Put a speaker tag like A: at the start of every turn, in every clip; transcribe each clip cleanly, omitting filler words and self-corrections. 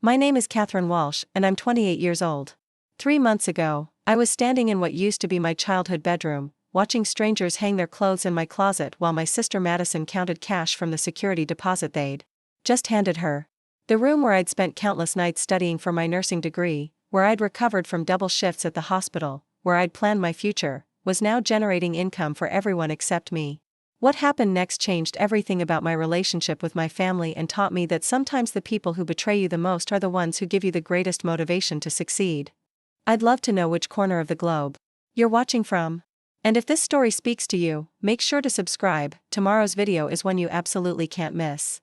A: My name is Catherine Walsh, and I'm 28 years old. 3 months ago, I was standing in what used to be my childhood bedroom, watching strangers hang their clothes in my closet while my sister Madison counted cash from the security deposit they'd just handed her. The room where I'd spent countless nights studying for my nursing degree, where I'd recovered from double shifts at the hospital, where I'd planned my future, was now generating income for everyone except me. What happened next changed everything about my relationship with my family and taught me that sometimes the people who betray you the most are the ones who give you the greatest motivation to succeed. I'd love to know which corner of the globe you're watching from. And if this story speaks to you, make sure to subscribe. Tomorrow's video is one you absolutely can't miss.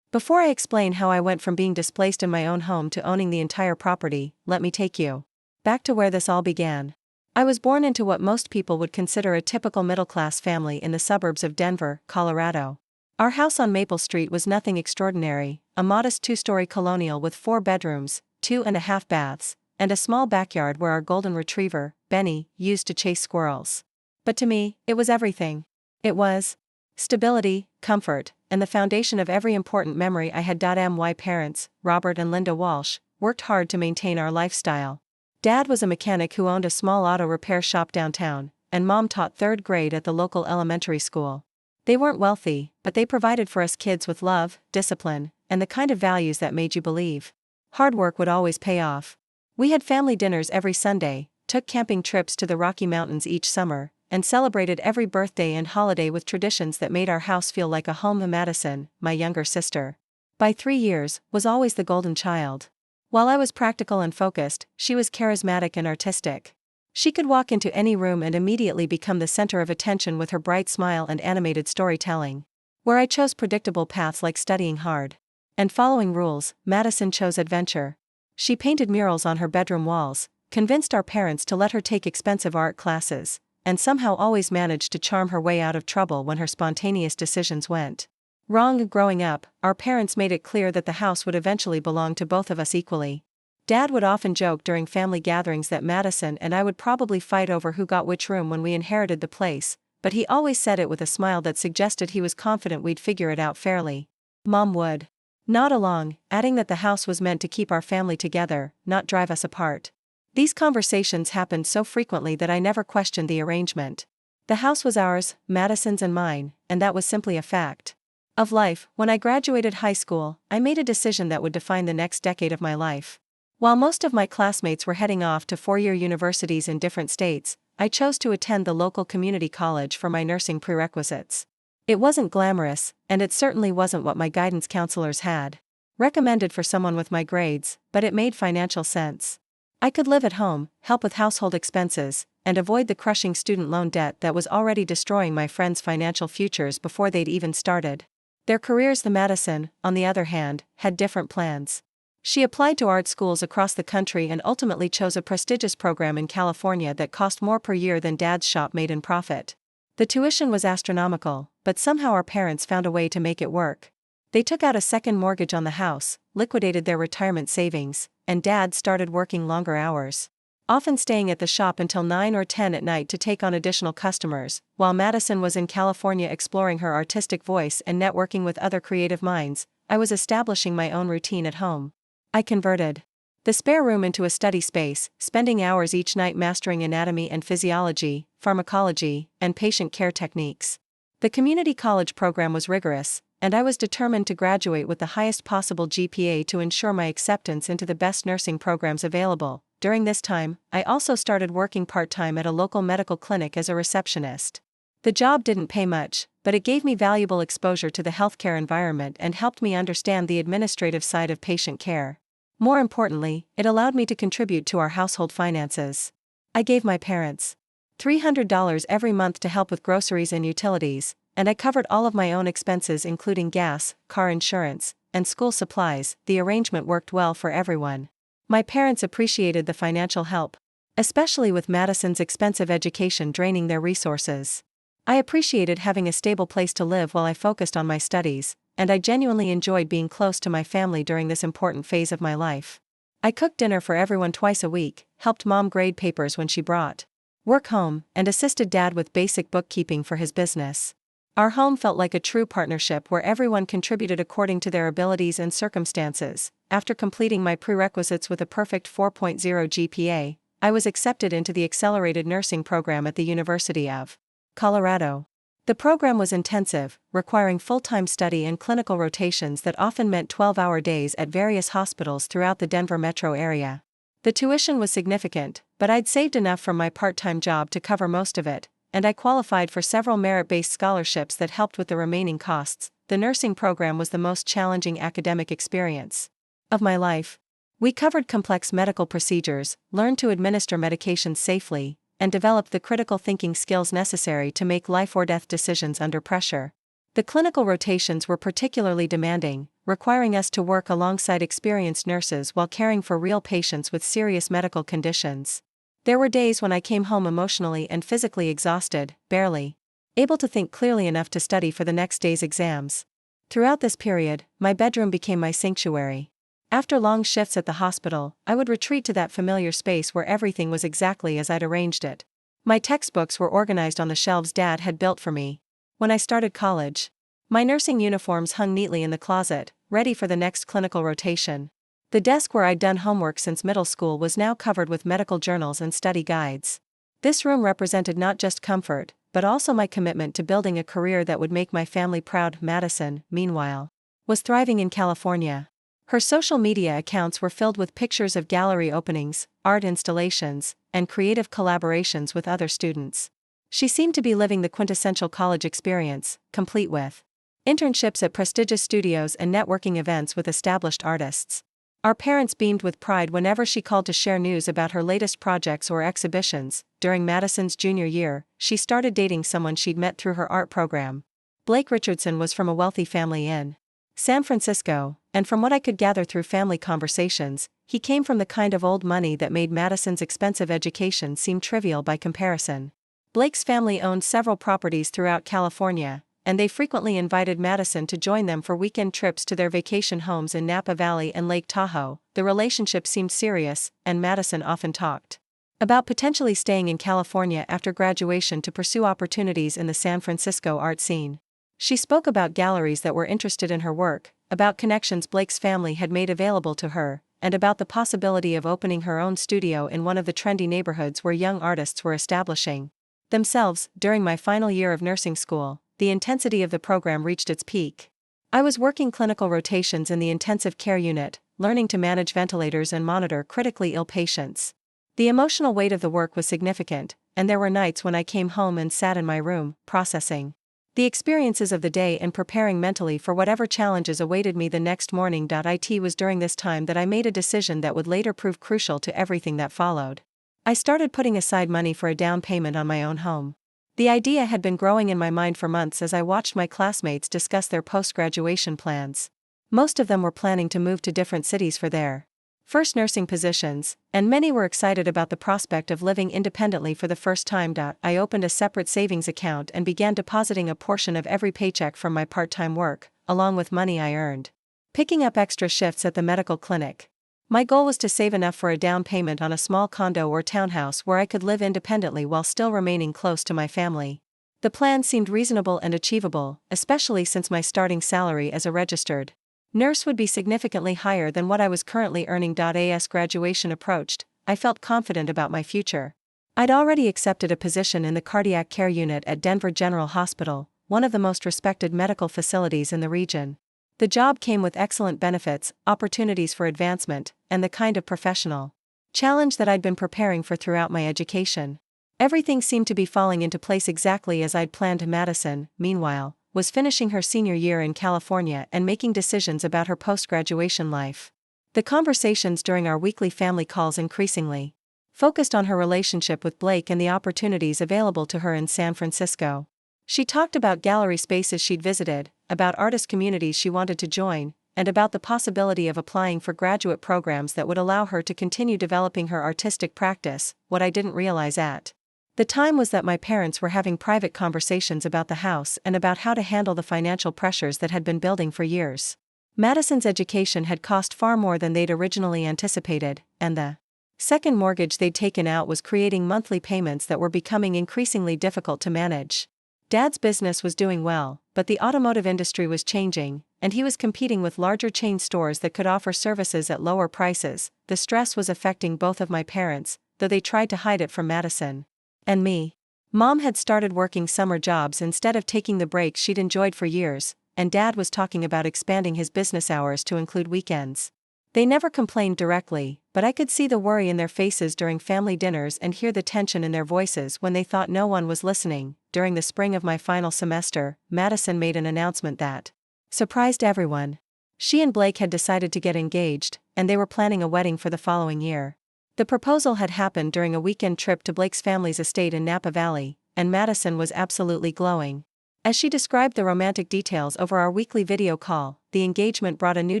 A: Before I explain how I went from being displaced in my own home to owning the entire property, let me take you back to where this all began. I was born into what most people would consider a typical middle-class family in the suburbs of Denver, Colorado. Our house on Maple Street was nothing extraordinary, a modest 2-story colonial with 4 bedrooms, 2.5 baths, and a small backyard where our golden retriever, Benny, used to chase squirrels. But to me, it was everything. It was stability, comfort, and the foundation of every important memory I had. My parents, Robert and Linda Walsh, worked hard to maintain our lifestyle. Dad was a mechanic who owned a small auto repair shop downtown, and Mom taught 3rd grade at the local elementary school. They weren't wealthy, but they provided for us kids with love, discipline, and the kind of values that made you believe hard work would always pay off. We had family dinners every Sunday, took camping trips to the Rocky Mountains each summer, and celebrated every birthday and holiday with traditions that made our house feel like a home. Madison, my younger sister, by 3 years, was always the golden child. While I was practical and focused, she was charismatic and artistic. She could walk into any room and immediately become the center of attention with her bright smile and animated storytelling. Where I chose predictable paths like studying hard and following rules, Madison chose adventure. She painted murals on her bedroom walls, convinced our parents to let her take expensive art classes, and somehow always managed to charm her way out of trouble when her spontaneous decisions went wrong. Growing up, our parents made it clear that the house would eventually belong to both of us equally. Dad would often joke during family gatherings that Madison and I would probably fight over who got which room when we inherited the place, but he always said it with a smile that suggested he was confident we'd figure it out fairly. Mom would nod along, adding that the house was meant to keep our family together, not drive us apart. These conversations happened so frequently that I never questioned the arrangement. The house was ours, Madison's and mine, and that was simply a fact of life. When I graduated high school, I made a decision that would define the next decade of my life. While most of my classmates were heading off to 4-year universities in different states, I chose to attend the local community college for my nursing prerequisites. It wasn't glamorous, and it certainly wasn't what my guidance counselors had recommended for someone with my grades, but it made financial sense. I could live at home, help with household expenses, and avoid the crushing student loan debt that was already destroying my friends' financial futures before they'd even started their careers. The Madison, on the other hand, had different plans. She applied to art schools across the country and ultimately chose a prestigious program in California that cost more per year than Dad's shop made in profit. The tuition was astronomical, but somehow our parents found a way to make it work. They took out a second mortgage on the house, liquidated their retirement savings, and Dad started working longer hours, often staying at the shop until 9 or 10 at night to take on additional customers, while Madison was in California exploring her artistic voice and networking with other creative minds. I was establishing my own routine at home. I converted the spare room into a study space, spending hours each night mastering anatomy and physiology, pharmacology, and patient care techniques. The community college program was rigorous, and I was determined to graduate with the highest possible GPA to ensure my acceptance into the best nursing programs available. During this time, I also started working part-time at a local medical clinic as a receptionist. The job didn't pay much, but it gave me valuable exposure to the healthcare environment and helped me understand the administrative side of patient care. More importantly, it allowed me to contribute to our household finances. I gave my parents $300 every month to help with groceries and utilities, and I covered all of my own expenses including gas, car insurance, and school supplies. The arrangement worked well for everyone. My parents appreciated the financial help, especially with Madison's expensive education draining their resources. I appreciated having a stable place to live while I focused on my studies, and I genuinely enjoyed being close to my family during this important phase of my life. I cooked dinner for everyone twice a week, helped Mom grade papers when she brought work home, and assisted Dad with basic bookkeeping for his business. Our home felt like a true partnership where everyone contributed according to their abilities and circumstances. After completing my prerequisites with a perfect 4.0 GPA, I was accepted into the accelerated nursing program at the University of Colorado. The program was intensive, requiring full-time study and clinical rotations that often meant 12-hour days at various hospitals throughout the Denver metro area. The tuition was significant, but I'd saved enough from my part-time job to cover most of it, and I qualified for several merit-based scholarships that helped with the remaining costs. The nursing program was the most challenging academic experience of my life. We covered complex medical procedures, learned to administer medications safely, and developed the critical thinking skills necessary to make life-or-death decisions under pressure. The clinical rotations were particularly demanding, requiring us to work alongside experienced nurses while caring for real patients with serious medical conditions. There were days when I came home emotionally and physically exhausted, barely able to think clearly enough to study for the next day's exams. Throughout this period, my bedroom became my sanctuary. After long shifts at the hospital, I would retreat to that familiar space where everything was exactly as I'd arranged it. My textbooks were organized on the shelves Dad had built for me. When I started college, my nursing uniforms hung neatly in the closet, ready for the next clinical rotation. The desk where I'd done homework since middle school was now covered with medical journals and study guides. This room represented not just comfort, but also my commitment to building a career that would make my family proud. Madison, meanwhile, was thriving in California. Her social media accounts were filled with pictures of gallery openings, art installations, and creative collaborations with other students. She seemed to be living the quintessential college experience, complete with internships at prestigious studios and networking events with established artists. Our parents beamed with pride whenever she called to share news about her latest projects or exhibitions. During Madison's junior year, she started dating someone she'd met through her art program. Blake Richardson was from a wealthy family in San Francisco, and from what I could gather through family conversations, he came from the kind of old money that made Madison's expensive education seem trivial by comparison. Blake's family owned several properties throughout California, and they frequently invited Madison to join them for weekend trips to their vacation homes in Napa Valley and Lake Tahoe. The relationship seemed serious, and Madison often talked about potentially staying in California after graduation to pursue opportunities in the San Francisco art scene. She spoke about galleries that were interested in her work, about connections Blake's family had made available to her, and about the possibility of opening her own studio in one of the trendy neighborhoods where young artists were establishing themselves. During my final year of nursing school, the intensity of the program reached its peak. I was working clinical rotations in the intensive care unit, learning to manage ventilators and monitor critically ill patients. The emotional weight of the work was significant, and there were nights when I came home and sat in my room, processing the experiences of the day and preparing mentally for whatever challenges awaited me the next morning. It was during this time that I made a decision that would later prove crucial to everything that followed. I started putting aside money for a down payment on my own home. The idea had been growing in my mind for months as I watched my classmates discuss their post-graduation plans. Most of them were planning to move to different cities for their first nursing positions, and many were excited about the prospect of living independently for the first time. I opened a separate savings account and began depositing a portion of every paycheck from my part-time work, along with money I earned picking up extra shifts at the medical clinic. My goal was to save enough for a down payment on a small condo or townhouse where I could live independently while still remaining close to my family. The plan seemed reasonable and achievable, especially since my starting salary as a registered nurse would be significantly higher than what I was currently earning. As graduation approached, I felt confident about my future. I'd already accepted a position in the cardiac care unit at Denver General Hospital, one of the most respected medical facilities in the region. The job came with excellent benefits, opportunities for advancement, and the kind of professional challenge that I'd been preparing for throughout my education. Everything seemed to be falling into place exactly as I'd planned. Madison, meanwhile, was finishing her senior year in California and making decisions about her post-graduation life. The conversations during our weekly family calls increasingly focused on her relationship with Blake and the opportunities available to her in San Francisco. She talked about gallery spaces she'd visited, about artist communities she wanted to join, and about the possibility of applying for graduate programs that would allow her to continue developing her artistic practice. What I didn't realize at the time was that my parents were having private conversations about the house and about how to handle the financial pressures that had been building for years. Madison's education had cost far more than they'd originally anticipated, and the second mortgage they'd taken out was creating monthly payments that were becoming increasingly difficult to manage. Dad's business was doing well, but the automotive industry was changing, and he was competing with larger chain stores that could offer services at lower prices. The stress was affecting both of my parents, though they tried to hide it from Madison and me. Mom had started working summer jobs instead of taking the breaks she'd enjoyed for years, and Dad was talking about expanding his business hours to include weekends. They never complained directly, but I could see the worry in their faces during family dinners and hear the tension in their voices when they thought no one was listening. During the spring of my final semester, Madison made an announcement that surprised everyone. She and Blake had decided to get engaged, and they were planning a wedding for the following year. The proposal had happened during a weekend trip to Blake's family's estate in Napa Valley, and Madison was absolutely glowing. As she described the romantic details over our weekly video call, the engagement brought a new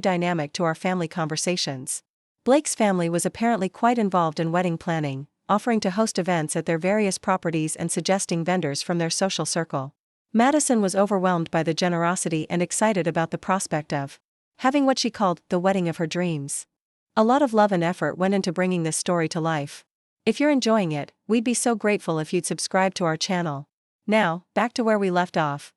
A: dynamic to our family conversations. Blake's family was apparently quite involved in wedding planning, offering to host events at their various properties and suggesting vendors from their social circle. Madison was overwhelmed by the generosity and excited about the prospect of having what she called the wedding of her dreams. A lot of love and effort went into bringing this story to life. If you're enjoying it, we'd be so grateful if you'd subscribe to our channel. Now, back to where we left off.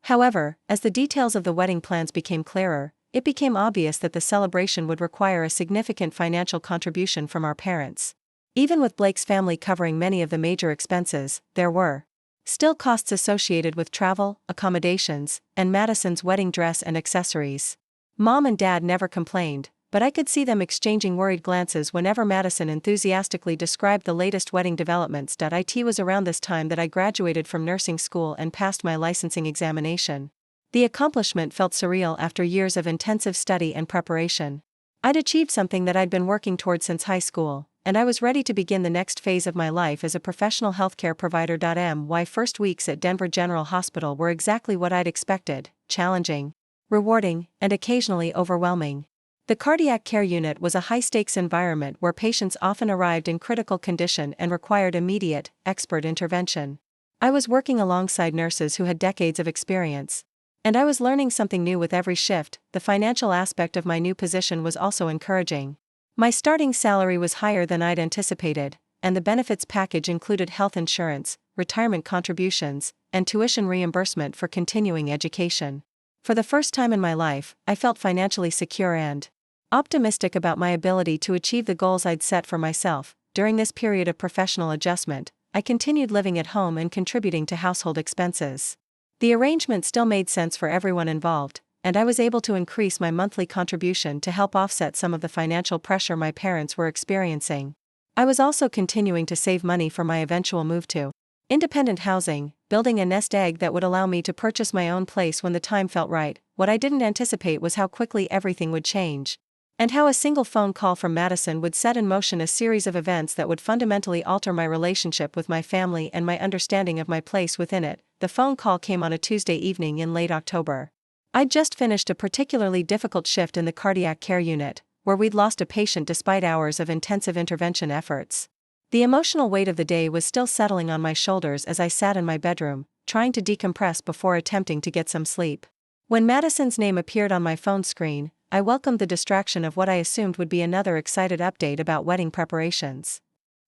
A: However, as the details of the wedding plans became clearer, it became obvious that the celebration would require a significant financial contribution from our parents. Even with Blake's family covering many of the major expenses, there were still costs associated with travel, accommodations, and Madison's wedding dress and accessories. Mom and Dad never complained, but I could see them exchanging worried glances whenever Madison enthusiastically described the latest wedding developments. It was around this time that I graduated from nursing school and passed my licensing examination. The accomplishment felt surreal after years of intensive study and preparation. I'd achieved something that I'd been working toward since high school, and I was ready to begin the next phase of my life as a professional healthcare provider. My first weeks at Denver General Hospital were exactly what I'd expected: challenging, rewarding, and occasionally overwhelming. The cardiac care unit was a high-stakes environment where patients often arrived in critical condition and required immediate, expert intervention. I was working alongside nurses who had decades of experience, and I was learning something new with every shift. The financial aspect of my new position was also encouraging. My starting salary was higher than I'd anticipated, and the benefits package included health insurance, retirement contributions, and tuition reimbursement for continuing education. For the first time in my life, I felt financially secure and optimistic about my ability to achieve the goals I'd set for myself. During this period of professional adjustment, I continued living at home and contributing to household expenses. The arrangement still made sense for everyone involved, and I was able to increase my monthly contribution to help offset some of the financial pressure my parents were experiencing. I was also continuing to save money for my eventual move to independent housing, building a nest egg that would allow me to purchase my own place when the time felt right. What I didn't anticipate was how quickly everything would change, and how a single phone call from Madison would set in motion a series of events that would fundamentally alter my relationship with my family and my understanding of my place within it. The phone call came on a Tuesday evening in late October. I'd just finished a particularly difficult shift in the cardiac care unit, where we'd lost a patient despite hours of intensive intervention efforts. The emotional weight of the day was still settling on my shoulders as I sat in my bedroom, trying to decompress before attempting to get some sleep. When Madison's name appeared on my phone screen, I welcomed the distraction of what I assumed would be another excited update about wedding preparations.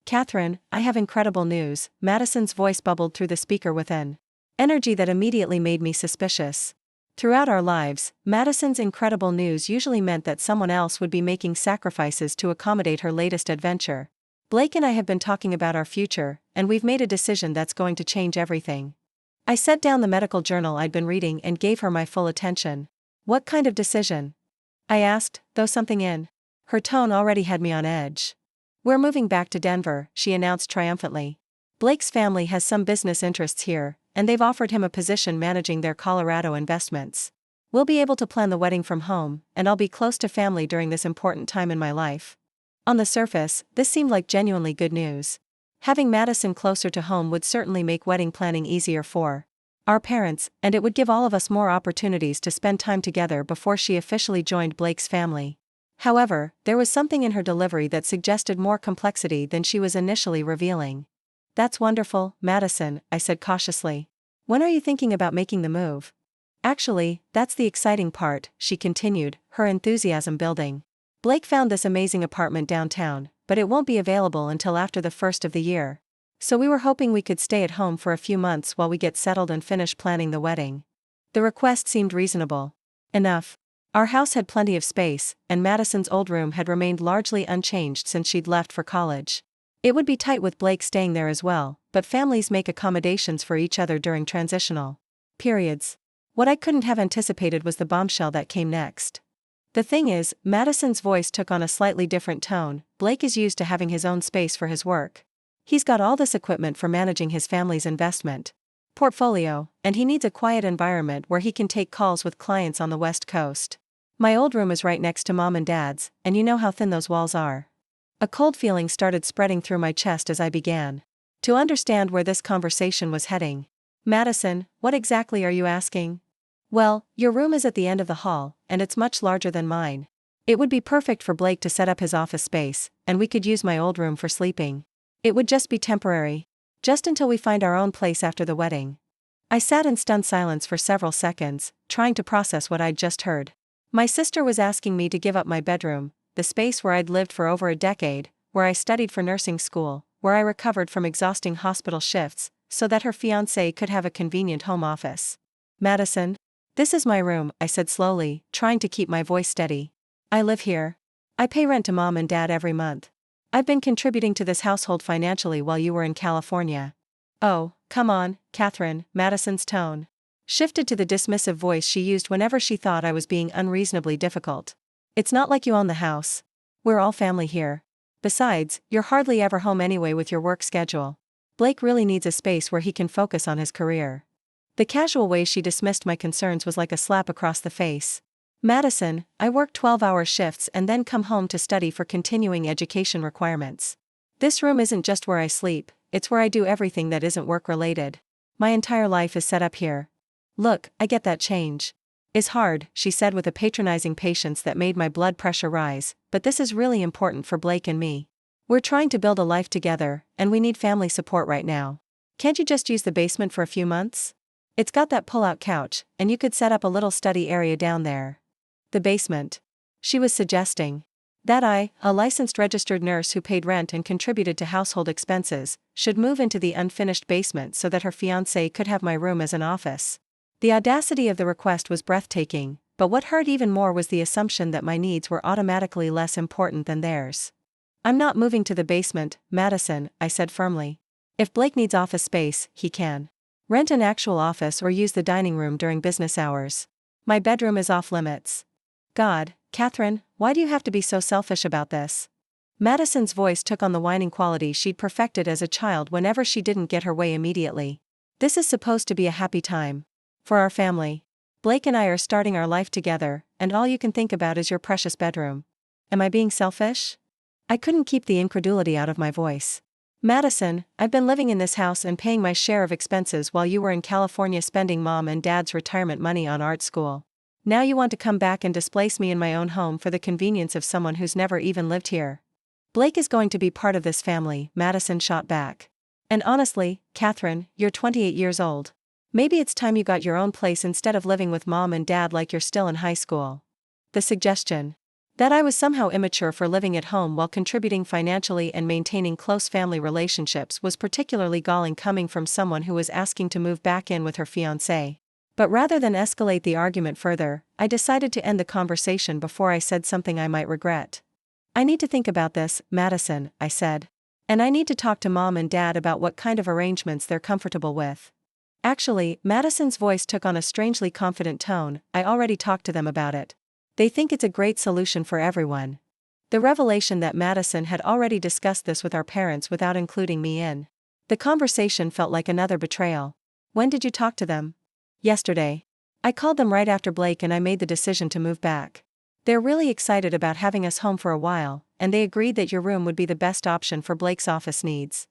A: "Catherine, I have incredible news," Madison's voice bubbled through the speaker with an energy that immediately made me suspicious. Throughout our lives, Madison's incredible news usually meant that someone else would be making sacrifices to accommodate her latest adventure. "Blake and I have been talking about our future, and we've made a decision that's going to change everything." I set down the medical journal I'd been reading and gave her my full attention. "What kind of decision?" I asked, though something in her tone already had me on edge. "We're moving back to Denver," she announced triumphantly. "Blake's family has some business interests here, and they've offered him a position managing their Colorado investments. We'll be able to plan the wedding from home, and I'll be close to family during this important time in my life." On the surface, this seemed like genuinely good news. Having Madison closer to home would certainly make wedding planning easier for our parents, and it would give all of us more opportunities to spend time together before she officially joined Blake's family. However, there was something in her delivery that suggested more complexity than she was initially revealing. "That's wonderful, Madison," I said cautiously. "When are you thinking about making the move?" "Actually, that's the exciting part," she continued, her enthusiasm building. "Blake found this amazing apartment downtown, but it won't be available until after the first of the year. So we were hoping we could stay at home for a few months while we get settled and finish planning the wedding. The request seemed reasonable enough. Our house had plenty of space, and Madison's old room had remained largely unchanged since she'd left for college. It would be tight with Blake staying there as well, but families make accommodations for each other during transitional periods. What I couldn't have anticipated was the bombshell that came next. The thing is, Madison's voice took on a slightly different tone. Blake is used to having his own space for his work. He's got all this equipment for managing his family's investment portfolio, and he needs a quiet environment where he can take calls with clients on the West Coast. My old room is right next to Mom and Dad's, and you know how thin those walls are. A cold feeling started spreading through my chest as I began to understand where this conversation was heading. Madison, what exactly are you asking? Well, your room is at the end of the hall, and it's much larger than mine. It would be perfect for Blake to set up his office space, and we could use my old room for sleeping. It would just be temporary. Just until we find our own place after the wedding. I sat in stunned silence for several seconds, trying to process what I'd just heard. My sister was asking me to give up my bedroom, the space where I'd lived for over a decade, where I studied for nursing school, where I recovered from exhausting hospital shifts, so that her fiancé could have a convenient home office. Madison, this is my room, I said slowly, trying to keep my voice steady. I live here. I pay rent to Mom and Dad every month. I've been contributing to this household financially while you were in California. Oh, come on, Catherine, Madison's tone shifted to the dismissive voice she used whenever she thought I was being unreasonably difficult. It's not like you own the house. We're all family here. Besides, you're hardly ever home anyway with your work schedule. Blake really needs a space where he can focus on his career. The casual way she dismissed my concerns was like a slap across the face. Madison, I work 12-hour shifts and then come home to study for continuing education requirements. This room isn't just where I sleep, it's where I do everything that isn't work-related. My entire life is set up here. Look, I get that change is hard, she said with a patronizing patience that made my blood pressure rise, but this is really important for Blake and me. We're trying to build a life together, and we need family support right now. Can't you just use the basement for a few months? It's got that pull-out couch, and you could set up a little study area down there. The basement. She was suggesting that I, a licensed registered nurse who paid rent and contributed to household expenses, should move into the unfinished basement so that her fiancé could have my room as an office. The audacity of the request was breathtaking, but what hurt even more was the assumption that my needs were automatically less important than theirs. I'm not moving to the basement, Madison, I said firmly. If Blake needs office space, he can rent an actual office or use the dining room during business hours. My bedroom is off limits. God, Catherine, why do you have to be so selfish about this? Madison's voice took on the whining quality she'd perfected as a child whenever she didn't get her way immediately. This is supposed to be a happy time for our family. Blake and I are starting our life together, and all you can think about is your precious bedroom. Am I being selfish? I couldn't keep the incredulity out of my voice. Madison, I've been living in this house and paying my share of expenses while you were in California spending Mom and Dad's retirement money on art school. Now you want to come back and displace me in my own home for the convenience of someone who's never even lived here. Blake is going to be part of this family, Madison shot back. And honestly, Catherine, you're 28 years old. Maybe it's time you got your own place instead of living with Mom and Dad like you're still in high school. The suggestion that I was somehow immature for living at home while contributing financially and maintaining close family relationships was particularly galling coming from someone who was asking to move back in with her fiancé. But rather than escalate the argument further, I decided to end the conversation before I said something I might regret. I need to think about this, Madison, I said. And I need to talk to Mom and Dad about what kind of arrangements they're comfortable with. Actually, Madison's voice took on a strangely confident tone. I already talked to them about it. They think it's a great solution for everyone. The revelation that Madison had already discussed this with our parents without including me in the conversation felt like another betrayal. When did you talk to them? Yesterday. I called them right after Blake and I made the decision to move back. They're really excited about having us home for a while, and they agreed that your room would be the best option for Blake's office needs.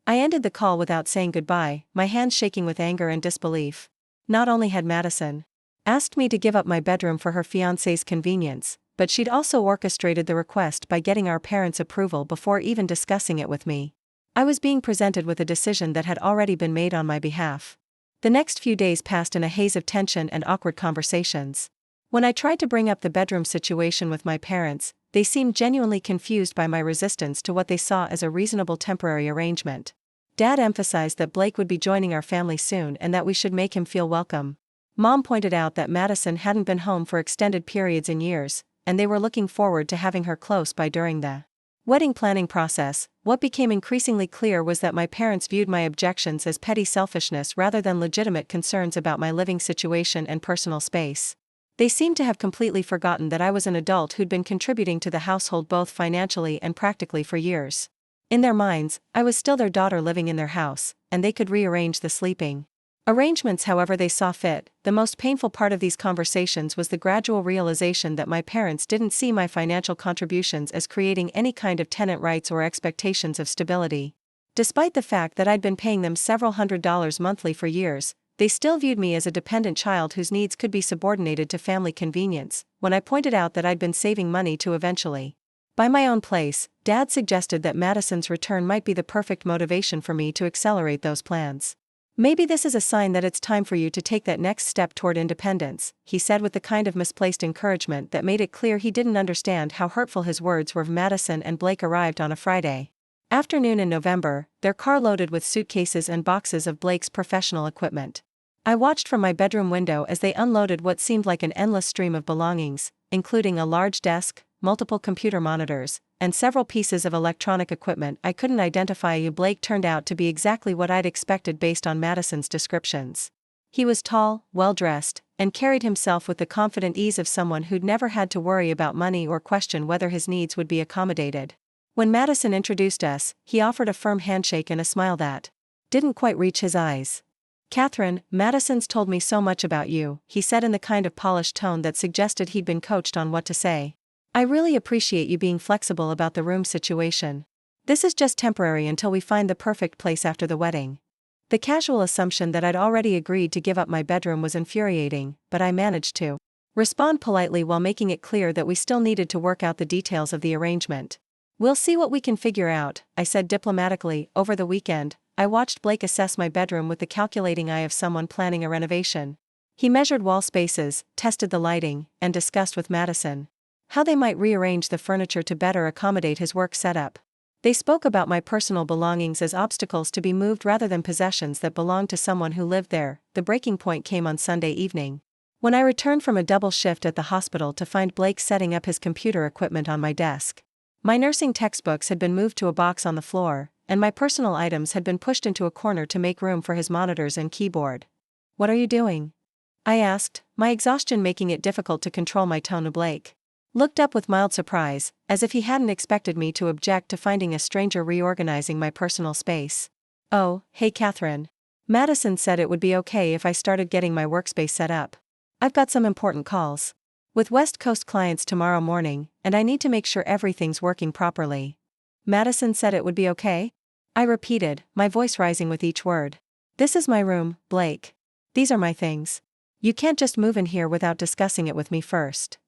A: I ended the call without saying goodbye, my hands shaking with anger and disbelief. Not only had Madison asked me to give up my bedroom for her fiancé's convenience, but she'd also orchestrated the request by getting our parents' approval before even discussing it with me. I was being presented with a decision that had already been made on my behalf. The next few days passed in a haze of tension and awkward conversations. When I tried to bring up the bedroom situation with my parents, they seemed genuinely confused by my resistance to what they saw as a reasonable temporary arrangement. Dad emphasized that Blake would be joining our family soon and that we should make him feel welcome. Mom pointed out that Madison hadn't been home for extended periods in years, and they were looking forward to having her close by during the wedding planning process. What became increasingly clear was that my parents viewed my objections as petty selfishness rather than legitimate concerns about my living situation and personal space. They seemed to have completely forgotten that I was an adult who'd been contributing to the household both financially and practically for years. In their minds, I was still their daughter living in their house, and they could rearrange the sleeping arrangements however they saw fit. The most painful part of these conversations was the gradual realization that my parents didn't see my financial contributions as creating any kind of tenant rights or expectations of stability. Despite the fact that I'd been paying them several $100s monthly for years, they still viewed me as a dependent child whose needs could be subordinated to family convenience. When I pointed out that I'd been saving money to eventually buy my own place, Dad suggested that Madison's return might be the perfect motivation for me to accelerate those plans. "Maybe this is a sign that it's time for you to take that next step toward independence," he said with the kind of misplaced encouragement that made it clear he didn't understand how hurtful his words were. Madison and Blake arrived on a Friday afternoon in November, their car loaded with suitcases and boxes of Blake's professional equipment. I watched from my bedroom window as they unloaded what seemed like an endless stream of belongings, including a large desk, multiple computer monitors, and several pieces of electronic equipment I couldn't identify. Blake turned out to be exactly what I'd expected based on Madison's descriptions. He was tall, well-dressed, and carried himself with the confident ease of someone who'd never had to worry about money or question whether his needs would be accommodated. When Madison introduced us, he offered a firm handshake and a smile that didn't quite reach his eyes. "Catherine, Madison's told me so much about you," he said in the kind of polished tone that suggested he'd been coached on what to say. "I really appreciate you being flexible about the room situation. This is just temporary until we find the perfect place after the wedding." The casual assumption that I'd already agreed to give up my bedroom was infuriating, but I managed to respond politely while making it clear that we still needed to work out the details of the arrangement. "We'll see what we can figure out," I said diplomatically. Over the weekend, I watched Blake assess my bedroom with the calculating eye of someone planning a renovation. He measured wall spaces, tested the lighting, and discussed with Madison how they might rearrange the furniture to better accommodate his work setup. They spoke about my personal belongings as obstacles to be moved rather than possessions that belonged to someone who lived there. The breaking point came on Sunday evening, when I returned from a double shift at the hospital to find Blake setting up his computer equipment on my desk. My nursing textbooks had been moved to a box on the floor, and my personal items had been pushed into a corner to make room for his monitors and keyboard. "What are you doing?" I asked, my exhaustion making it difficult to control my tone. Blake looked up with mild surprise, as if he hadn't expected me to object to finding a stranger reorganizing my personal space. "Oh, hey Catherine. Madison said it would be okay if I started getting my workspace set up. I've got some important calls with West Coast clients tomorrow morning, and I need to make sure everything's working properly." "Madison said it would be okay?" I repeated, my voice rising with each word. "This is my room, Blake. These are my things. You can't just move in here without discussing it with me first."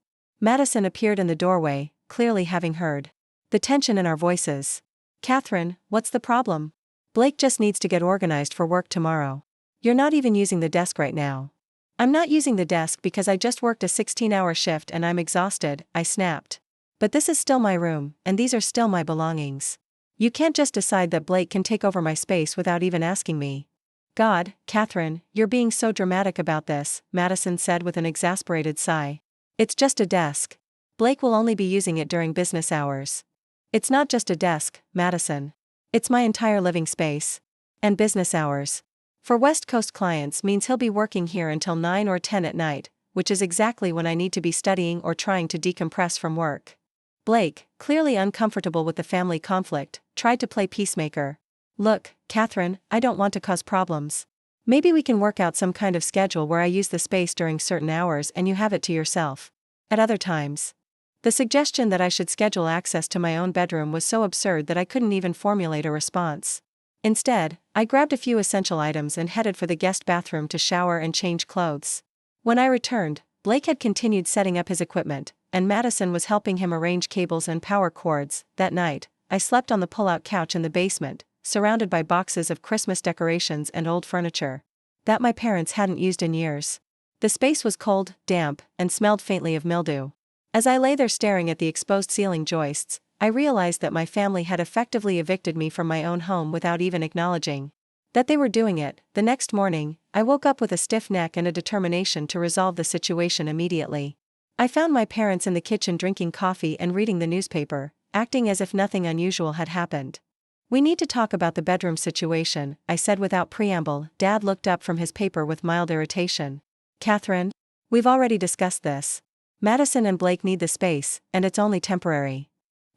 A: Madison appeared in the doorway, clearly having heard the tension in our voices. "Catherine, what's the problem?" "Blake just needs to get organized for work tomorrow. You're not even using the desk right now." "I'm not using the desk because I just worked a 16-hour shift and I'm exhausted," I snapped. "But this is still my room, and these are still my belongings. You can't just decide that Blake can take over my space without even asking me." "God, Catherine, you're being so dramatic about this," Madison said with an exasperated sigh. "It's just a desk. Blake will only be using it during business hours." "It's not just a desk, Madison. It's my entire living space. And business hours for West Coast clients means he'll be working here until 9 or 10 at night, which is exactly when I need to be studying or trying to decompress from work." Blake, clearly uncomfortable with the family conflict, tried to play peacemaker. "Look, Catherine, I don't want to cause problems. Maybe we can work out some kind of schedule where I use the space during certain hours and you have it to yourself at other times." The suggestion that I should schedule access to my own bedroom was so absurd that I couldn't even formulate a response. Instead, I grabbed a few essential items and headed for the guest bathroom to shower and change clothes. When I returned, Blake had continued setting up his equipment, and Madison was helping him arrange cables and power cords. That night, I slept on the pull-out couch in the basement, surrounded by boxes of Christmas decorations and old furniture that my parents hadn't used in years. The space was cold, damp, and smelled faintly of mildew. As I lay there staring at the exposed ceiling joists, I realized that my family had effectively evicted me from my own home without even acknowledging that they were doing it. The next morning, I woke up with a stiff neck and a determination to resolve the situation immediately. I found my parents in the kitchen drinking coffee and reading the newspaper, acting as if nothing unusual had happened. "We need to talk about the bedroom situation," I said without preamble. Dad looked up from his paper with mild irritation. "Catherine, we've already discussed this. Madison and Blake need the space, and it's only temporary."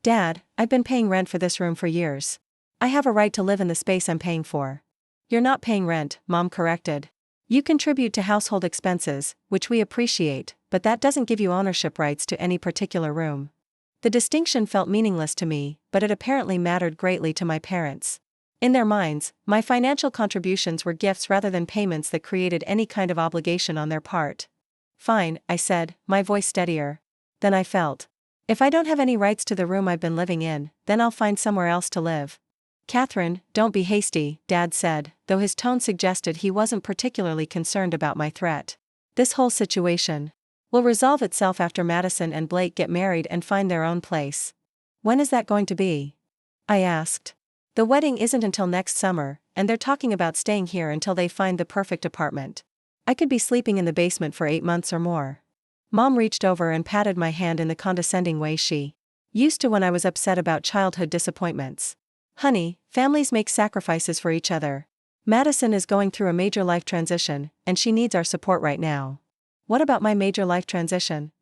A: "Dad, I've been paying rent for this room for years. I have a right to live in the space I'm paying for." "You're not paying rent," Mom corrected. "You contribute to household expenses, which we appreciate, but that doesn't give you ownership rights to any particular room." The distinction felt meaningless to me, but it apparently mattered greatly to my parents. In their minds, my financial contributions were gifts rather than payments that created any kind of obligation on their part. "Fine," I said, my voice steadier. Then I felt, "If I don't have any rights to the room I've been living in, then I'll find somewhere else to live." "Catherine, don't be hasty," Dad said, though his tone suggested he wasn't particularly concerned about my threat. "This whole situation will resolve itself after Madison and Blake get married and find their own place." "When is that going to be?" I asked. "The wedding isn't until next summer, and they're talking about staying here until they find the perfect apartment. I could be sleeping in the basement for 8 months or more." Mom reached over and patted my hand in the condescending way she used to when I was upset about childhood disappointments. "Honey, families make sacrifices for each other. Madison is going through a major life transition, and she needs our support right now." "What about my major life transition?"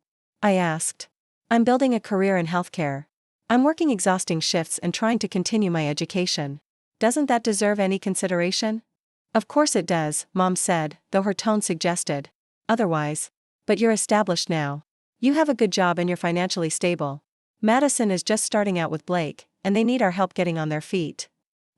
A: I asked. "I'm building a career in healthcare. I'm working exhausting shifts and trying to continue my education. Doesn't that deserve any consideration?" "Of course it does," Mom said, though her tone suggested otherwise. "But you're established now. You have a good job and you're financially stable. Madison is just starting out with Blake, and they need our help getting on their feet."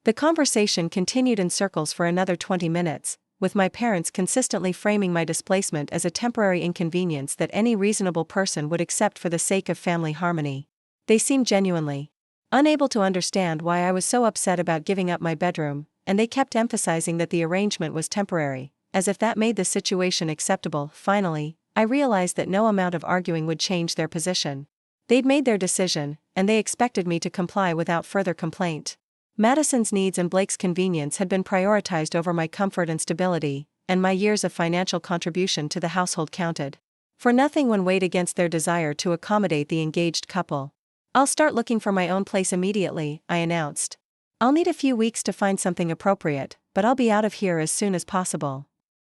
A: The conversation continued in circles for another 20 minutes, with my parents consistently framing my displacement as a temporary inconvenience that any reasonable person would accept for the sake of family harmony. They seemed genuinely unable to understand why I was so upset about giving up my bedroom, and they kept emphasizing that the arrangement was temporary, as if that made the situation acceptable. Finally, I realized that no amount of arguing would change their position. They'd made their decision, and they expected me to comply without further complaint. Madison's needs and Blake's convenience had been prioritized over my comfort and stability, and my years of financial contribution to the household counted for nothing when weighed against their desire to accommodate the engaged couple. "I'll start looking for my own place immediately," I announced. "I'll need a few weeks to find something appropriate, but I'll be out of here as soon as possible."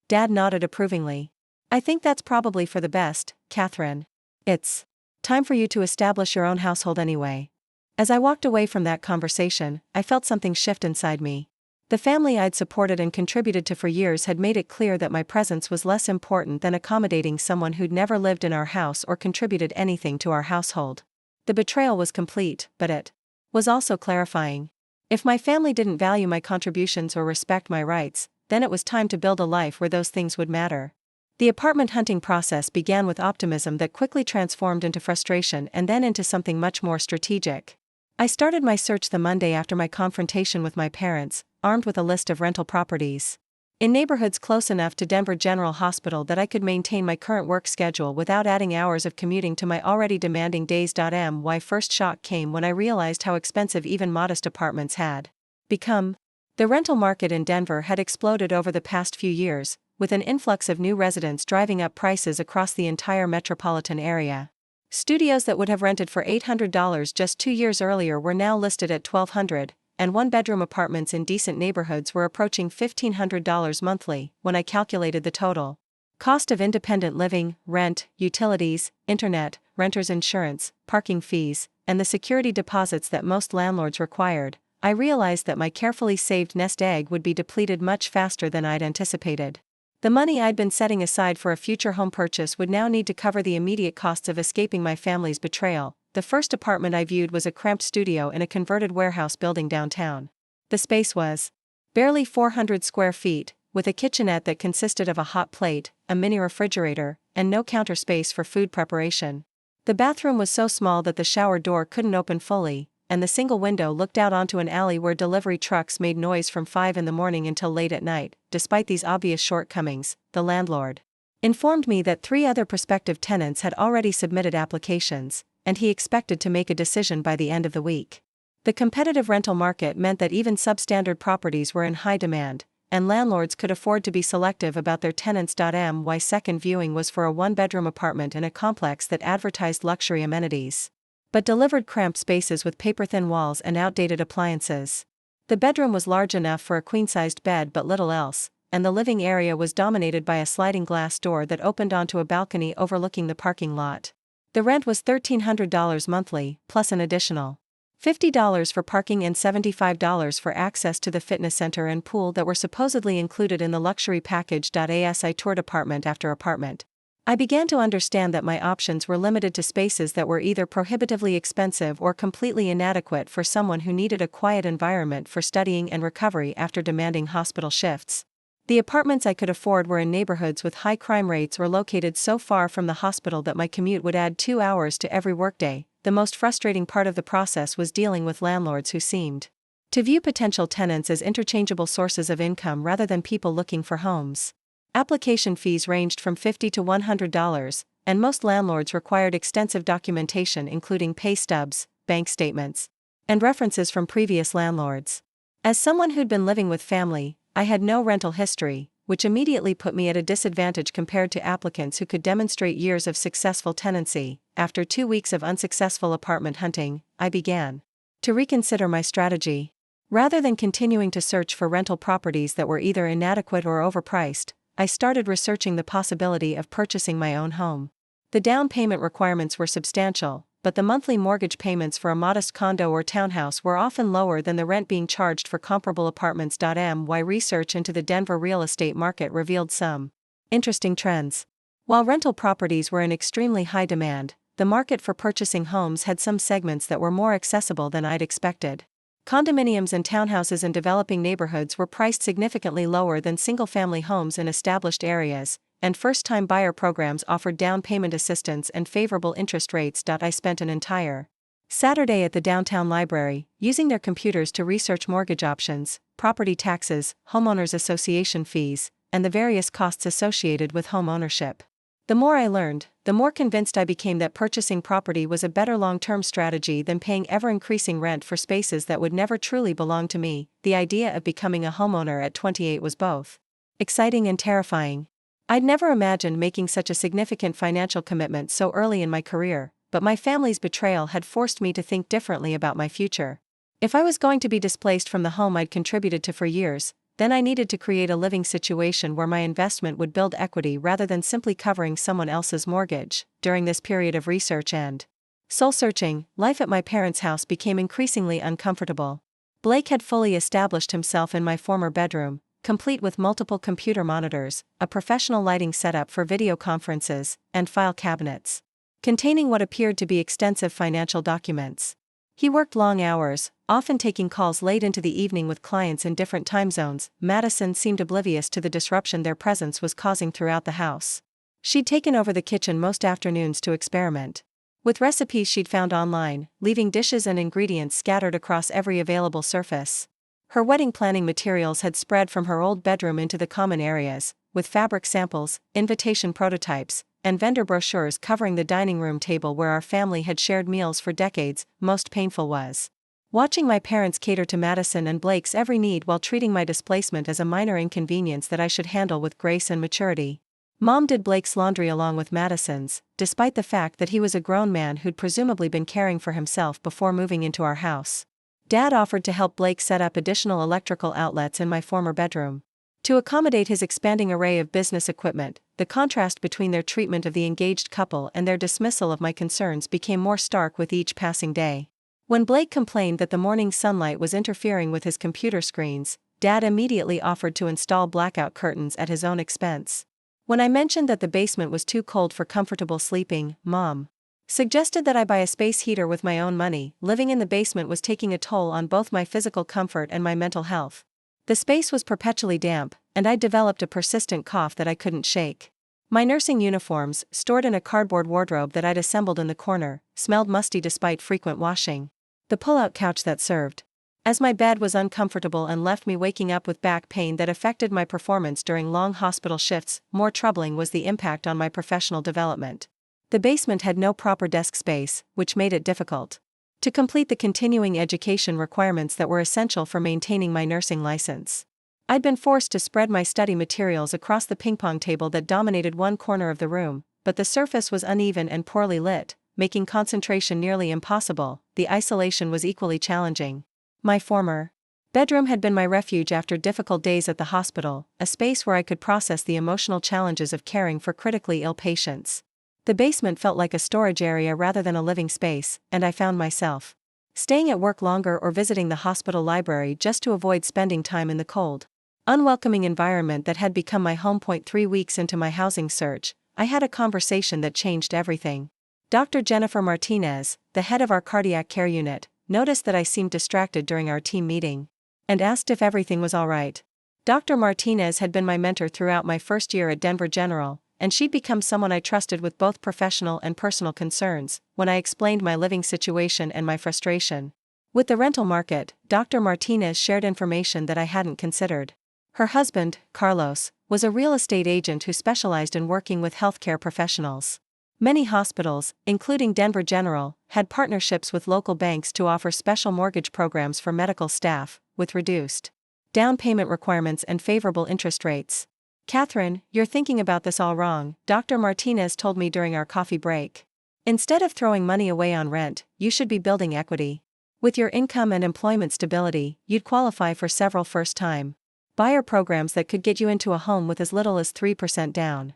A: Dad nodded approvingly. "I think that's probably for the best, Catherine. It's time for you to establish your own household anyway." As I walked away from that conversation, I felt something shift inside me. The family I'd supported and contributed to for years had made it clear that my presence was less important than accommodating someone who'd never lived in our house or contributed anything to our household. The betrayal was complete, but it was also clarifying. If my family didn't value my contributions or respect my rights, then it was time to build a life where those things would matter. The apartment hunting process began with optimism that quickly transformed into frustration and then into something much more strategic. I started my search the Monday after my confrontation with my parents, armed with a list of rental properties in neighborhoods close enough to Denver General Hospital that I could maintain my current work schedule without adding hours of commuting to my already demanding days. My first shock came when I realized how expensive even modest apartments had become. The rental market in Denver had exploded over the past few years, with an influx of new residents driving up prices across the entire metropolitan area. Studios that would have rented for $800 just 2 years earlier were now listed at $1,200, and one-bedroom apartments in decent neighborhoods were approaching $1,500 monthly. When I calculated the total cost of independent living, rent, utilities, internet, renters' insurance, parking fees, and the security deposits that most landlords required, I realized that my carefully saved nest egg would be depleted much faster than I'd anticipated. The money I'd been setting aside for a future home purchase would now need to cover the immediate costs of escaping my family's betrayal. The first apartment I viewed was a cramped studio in a converted warehouse building downtown. The space was barely 400 square feet, with a kitchenette that consisted of a hot plate, a mini refrigerator, and no counter space for food preparation. The bathroom was so small that the shower door couldn't open fully, and the single window looked out onto an alley where delivery trucks made noise from 5 in the morning until late at night. Despite these obvious shortcomings, the landlord informed me that 3 other prospective tenants had already submitted applications, and he expected to make a decision by the end of the week. The competitive rental market meant that even substandard properties were in high demand, and landlords could afford to be selective about their tenants. My second viewing was for a one-bedroom apartment in a complex that advertised luxury amenities, but delivered cramped spaces with paper-thin walls and outdated appliances. The bedroom was large enough for a queen-sized bed but little else, and the living area was dominated by a sliding glass door that opened onto a balcony overlooking the parking lot. The rent was $1,300 monthly, plus an additional $50 for parking and $75 for access to the fitness center and pool that were supposedly included in the luxury package. As I toured apartment after apartment, I began to understand that my options were limited to spaces that were either prohibitively expensive or completely inadequate for someone who needed a quiet environment for studying and recovery after demanding hospital shifts. The apartments I could afford were in neighborhoods with high crime rates or located so far from the hospital that my commute would add 2 hours to every workday. The most frustrating part of the process was dealing with landlords who seemed to view potential tenants as interchangeable sources of income rather than people looking for homes. Application fees ranged from $50 to $100, and most landlords required extensive documentation including pay stubs, bank statements, and references from previous landlords. As someone who'd been living with family, I had no rental history, which immediately put me at a disadvantage compared to applicants who could demonstrate years of successful tenancy. After 2 weeks of unsuccessful apartment hunting, I began to reconsider my strategy. Rather than continuing to search for rental properties that were either inadequate or overpriced, I started researching the possibility of purchasing my own home. The down payment requirements were substantial, but the monthly mortgage payments for a modest condo or townhouse were often lower than the rent being charged for comparable apartments. My research into the Denver real estate market revealed some interesting trends. While rental properties were in extremely high demand, the market for purchasing homes had some segments that were more accessible than I'd expected. Condominiums and townhouses in developing neighborhoods were priced significantly lower than single-family homes in established areas, and first-time buyer programs offered down payment assistance and favorable interest rates. I spent an entire Saturday at the downtown library, using their computers to research mortgage options, property taxes, homeowners association fees, and the various costs associated with home ownership. The more I learned, the more convinced I became that purchasing property was a better long-term strategy than paying ever-increasing rent for spaces that would never truly belong to me. The idea of becoming a homeowner at 28 was both exciting and terrifying. I'd never imagined making such a significant financial commitment so early in my career, but my family's betrayal had forced me to think differently about my future. If I was going to be displaced from the home I'd contributed to for years, then I needed to create a living situation where my investment would build equity rather than simply covering someone else's mortgage. During this period of research and soul-searching, life at my parents' house became increasingly uncomfortable. Blake had fully established himself in my former bedroom, complete with multiple computer monitors, a professional lighting setup for video conferences, and file cabinets containing what appeared to be extensive financial documents. He worked long hours, often taking calls late into the evening with clients in different time zones. Madison seemed oblivious to the disruption their presence was causing throughout the house. She'd taken over the kitchen most afternoons to experiment with recipes she'd found online, leaving dishes and ingredients scattered across every available surface. Her wedding planning materials had spread from her old bedroom into the common areas, with fabric samples, invitation prototypes, and vendor brochures covering the dining room table where our family had shared meals for decades. Most painful was watching my parents cater to Madison and Blake's every need while treating my displacement as a minor inconvenience that I should handle with grace and maturity. Mom did Blake's laundry along with Madison's, despite the fact that he was a grown man who'd presumably been caring for himself before moving into our house. Dad offered to help Blake set up additional electrical outlets in my former bedroom. To accommodate his expanding array of business equipment, the contrast between their treatment of the engaged couple and their dismissal of my concerns became more stark with each passing day. When Blake complained that the morning sunlight was interfering with his computer screens, Dad immediately offered to install blackout curtains at his own expense. When I mentioned that the basement was too cold for comfortable sleeping, Mom suggested that I buy a space heater with my own money. Living in the basement was taking a toll on both my physical comfort and my mental health. The space was perpetually damp, and I'd developed a persistent cough that I couldn't shake. My nursing uniforms, stored in a cardboard wardrobe that I'd assembled in the corner, smelled musty despite frequent washing. The pull-out couch that served as my bed was uncomfortable and left me waking up with back pain that affected my performance during long hospital shifts. More troubling was the impact on my professional development. The basement had no proper desk space, which made it difficult to complete the continuing education requirements that were essential for maintaining my nursing license. I'd been forced to spread my study materials across the ping-pong table that dominated one corner of the room, but the surface was uneven and poorly lit, making concentration nearly impossible. The isolation was equally challenging. My former bedroom had been my refuge after difficult days at the hospital, a space where I could process the emotional challenges of caring for critically ill patients. The basement felt like a storage area rather than a living space, and I found myself staying at work longer or visiting the hospital library just to avoid spending time in the cold, unwelcoming environment that had become my home. 3 weeks into my housing search, I had a conversation that changed everything. Dr. Jennifer Martinez, the head of our cardiac care unit, noticed that I seemed distracted during our team meeting and asked if everything was all right. Dr. Martinez had been my mentor throughout my first year at Denver General, and she'd become someone I trusted with both professional and personal concerns. When I explained my living situation and my frustration with the rental market, Dr. Martinez shared information that I hadn't considered. Her husband, Carlos, was a real estate agent who specialized in working with healthcare professionals. Many hospitals, including Denver General, had partnerships with local banks to offer special mortgage programs for medical staff, with reduced down payment requirements and favorable interest rates. "Catherine, you're thinking about this all wrong," Dr. Martinez told me during our coffee break. "Instead of throwing money away on rent, you should be building equity. With your income and employment stability, you'd qualify for several first-time buyer programs that could get you into a home with as little as 3% down."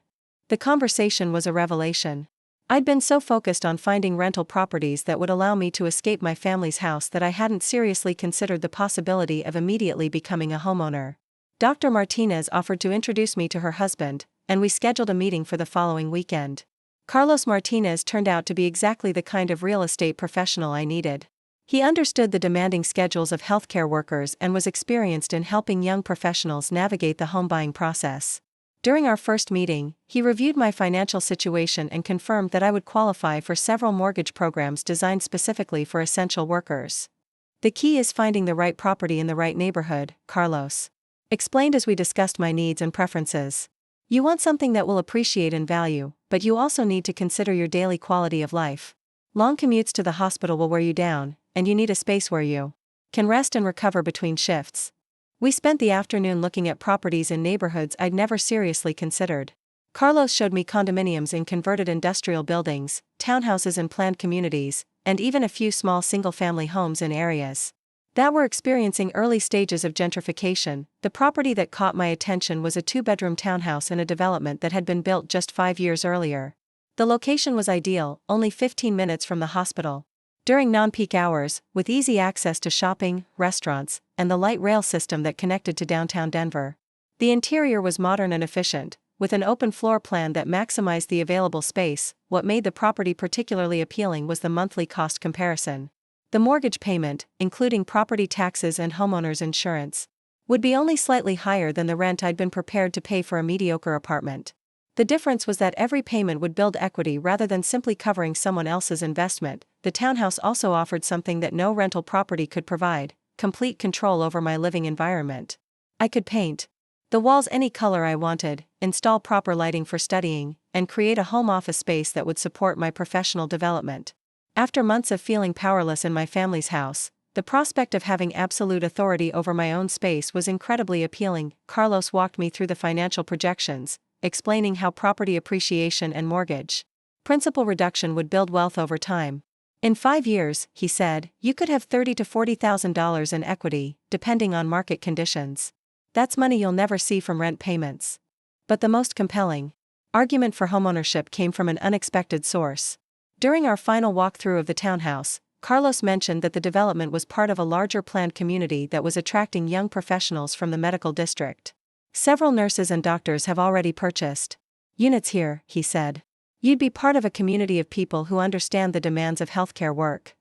A: The conversation was a revelation. I'd been so focused on finding rental properties that would allow me to escape my family's house that I hadn't seriously considered the possibility of immediately becoming a homeowner. Dr. Martinez offered to introduce me to her husband, and we scheduled a meeting for the following weekend. Carlos Martinez turned out to be exactly the kind of real estate professional I needed. He understood the demanding schedules of healthcare workers and was experienced in helping young professionals navigate the home buying process. During our first meeting, he reviewed my financial situation and confirmed that I would qualify for several mortgage programs designed specifically for essential workers. "The key is finding the right property in the right neighborhood," Carlos explained as we discussed my needs and preferences. "You want something that will appreciate in value, but you also need to consider your daily quality of life. Long commutes to the hospital will wear you down, and you need a space where you can rest and recover between shifts." We spent the afternoon looking at properties in neighborhoods I'd never seriously considered. Carlos showed me condominiums in converted industrial buildings, townhouses in planned communities, and even a few small single-family homes in areas that were experiencing early stages of gentrification. The property that caught my attention was a 2-bedroom townhouse in a development that had been built just 5 years earlier. The location was ideal, only 15 minutes from the hospital. During non-peak hours, with easy access to shopping, restaurants, and the light rail system that connected to downtown Denver. The interior was modern and efficient, with an open floor plan that maximized the available space. What made the property particularly appealing was the monthly cost comparison. The mortgage payment, including property taxes and homeowners insurance, would be only slightly higher than the rent I'd been prepared to pay for a mediocre apartment. The difference was that every payment would build equity rather than simply covering someone else's investment. The townhouse also offered something that no rental property could provide: complete control over my living environment. I could paint the walls any color I wanted, install proper lighting for studying, and create a home office space that would support my professional development. After months of feeling powerless in my family's house, the prospect of having absolute authority over my own space was incredibly appealing. Carlos walked me through the financial projections, explaining how property appreciation and mortgage principal reduction would build wealth over time. "In 5 years," he said, "you could have $30,000 to $40,000 in equity, depending on market conditions. That's money you'll never see from rent payments." But the most compelling argument for homeownership came from an unexpected source. During our final walkthrough of the townhouse, Carlos mentioned that the development was part of a larger planned community that was attracting young professionals from the medical district. "Several nurses and doctors have already purchased units here," he said. "You'd be part of a community of people who understand the demands of healthcare work."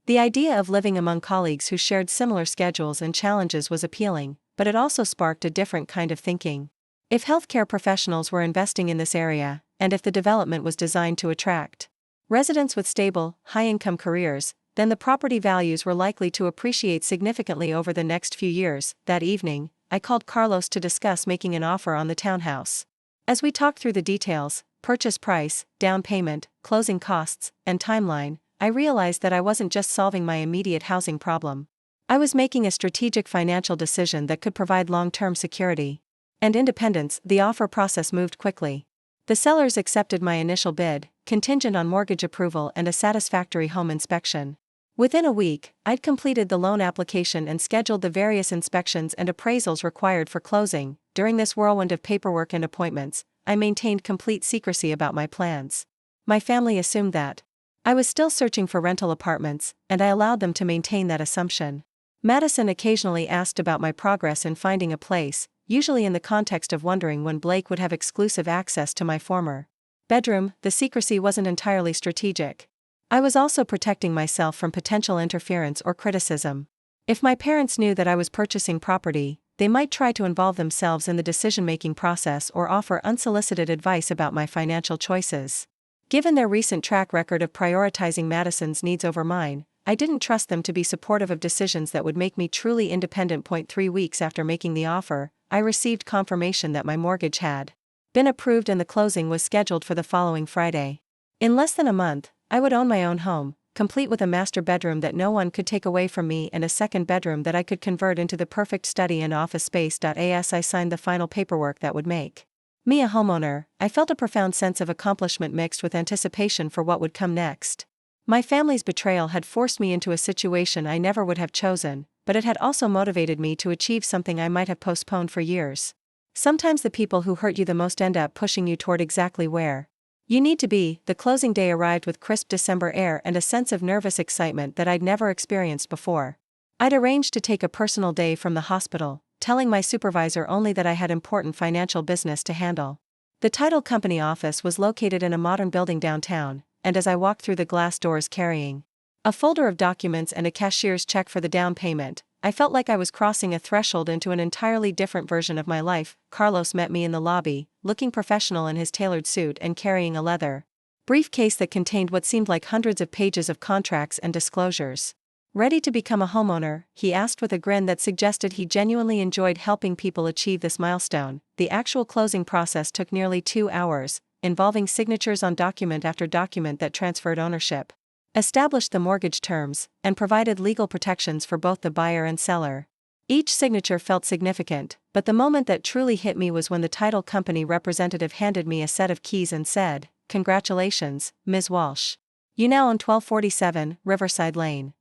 A: The idea of living among colleagues who shared similar schedules and challenges was appealing, but it also sparked a different kind of thinking. If healthcare professionals were investing in this area, and if the development was designed to attract residents with stable, high-income careers, then the property values were likely to appreciate significantly over the next few years. That evening, I called Carlos to discuss making an offer on the townhouse. As we talked through the details, purchase price, down payment, closing costs, and timeline, I realized that I wasn't just solving my immediate housing problem. I was making a strategic financial decision that could provide long-term security and independence. The offer process moved quickly. The sellers accepted my initial bid, contingent on mortgage approval and a satisfactory home inspection. Within a week, I'd completed the loan application and scheduled the various inspections and appraisals required for closing. During this whirlwind of paperwork and appointments, I maintained complete secrecy about my plans. My family assumed that I was still searching for rental apartments, and I allowed them to maintain that assumption. Madison occasionally asked about my progress in finding a place, usually in the context of wondering when Blake would have exclusive access to my former bedroom. The secrecy wasn't entirely strategic. I was also protecting myself from potential interference or criticism. If my parents knew that I was purchasing property, they might try to involve themselves in the decision-making process or offer unsolicited advice about my financial choices. Given their recent track record of prioritizing Madison's needs over mine, I didn't trust them to be supportive of decisions that would make me truly independent. 3 weeks after making the offer, I received confirmation that my mortgage had been approved and the closing was scheduled for the following Friday. In less than a month, I would own my own home, complete with a master bedroom that no one could take away from me and a second bedroom that I could convert into the perfect study and office space. As I signed the final paperwork that would make me a homeowner, I felt a profound sense of accomplishment mixed with anticipation for what would come next. My family's betrayal had forced me into a situation I never would have chosen, but it had also motivated me to achieve something I might have postponed for years. Sometimes the people who hurt you the most end up pushing you toward exactly where you need to be. The closing day arrived with crisp December air and a sense of nervous excitement that I'd never experienced before. I'd arranged to take a personal day from the hospital, telling my supervisor only that I had important financial business to handle. The title company office was located in a modern building downtown, and as I walked through the glass doors carrying a folder of documents and a cashier's check for the down payment, I felt like I was crossing a threshold into an entirely different version of my life. Carlos met me in the lobby, looking professional in his tailored suit and carrying a leather briefcase that contained what seemed like hundreds of pages of contracts and disclosures. "Ready to become a homeowner?" he asked with a grin that suggested he genuinely enjoyed helping people achieve this milestone. The actual closing process took nearly 2 hours, involving signatures on document after document that transferred ownership, established the mortgage terms, and provided legal protections for both the buyer and seller. Each signature felt significant, but the moment that truly hit me was when the title company representative handed me a set of keys and said, "Congratulations, Ms. Walsh. You now own 1247 Riverside Lane."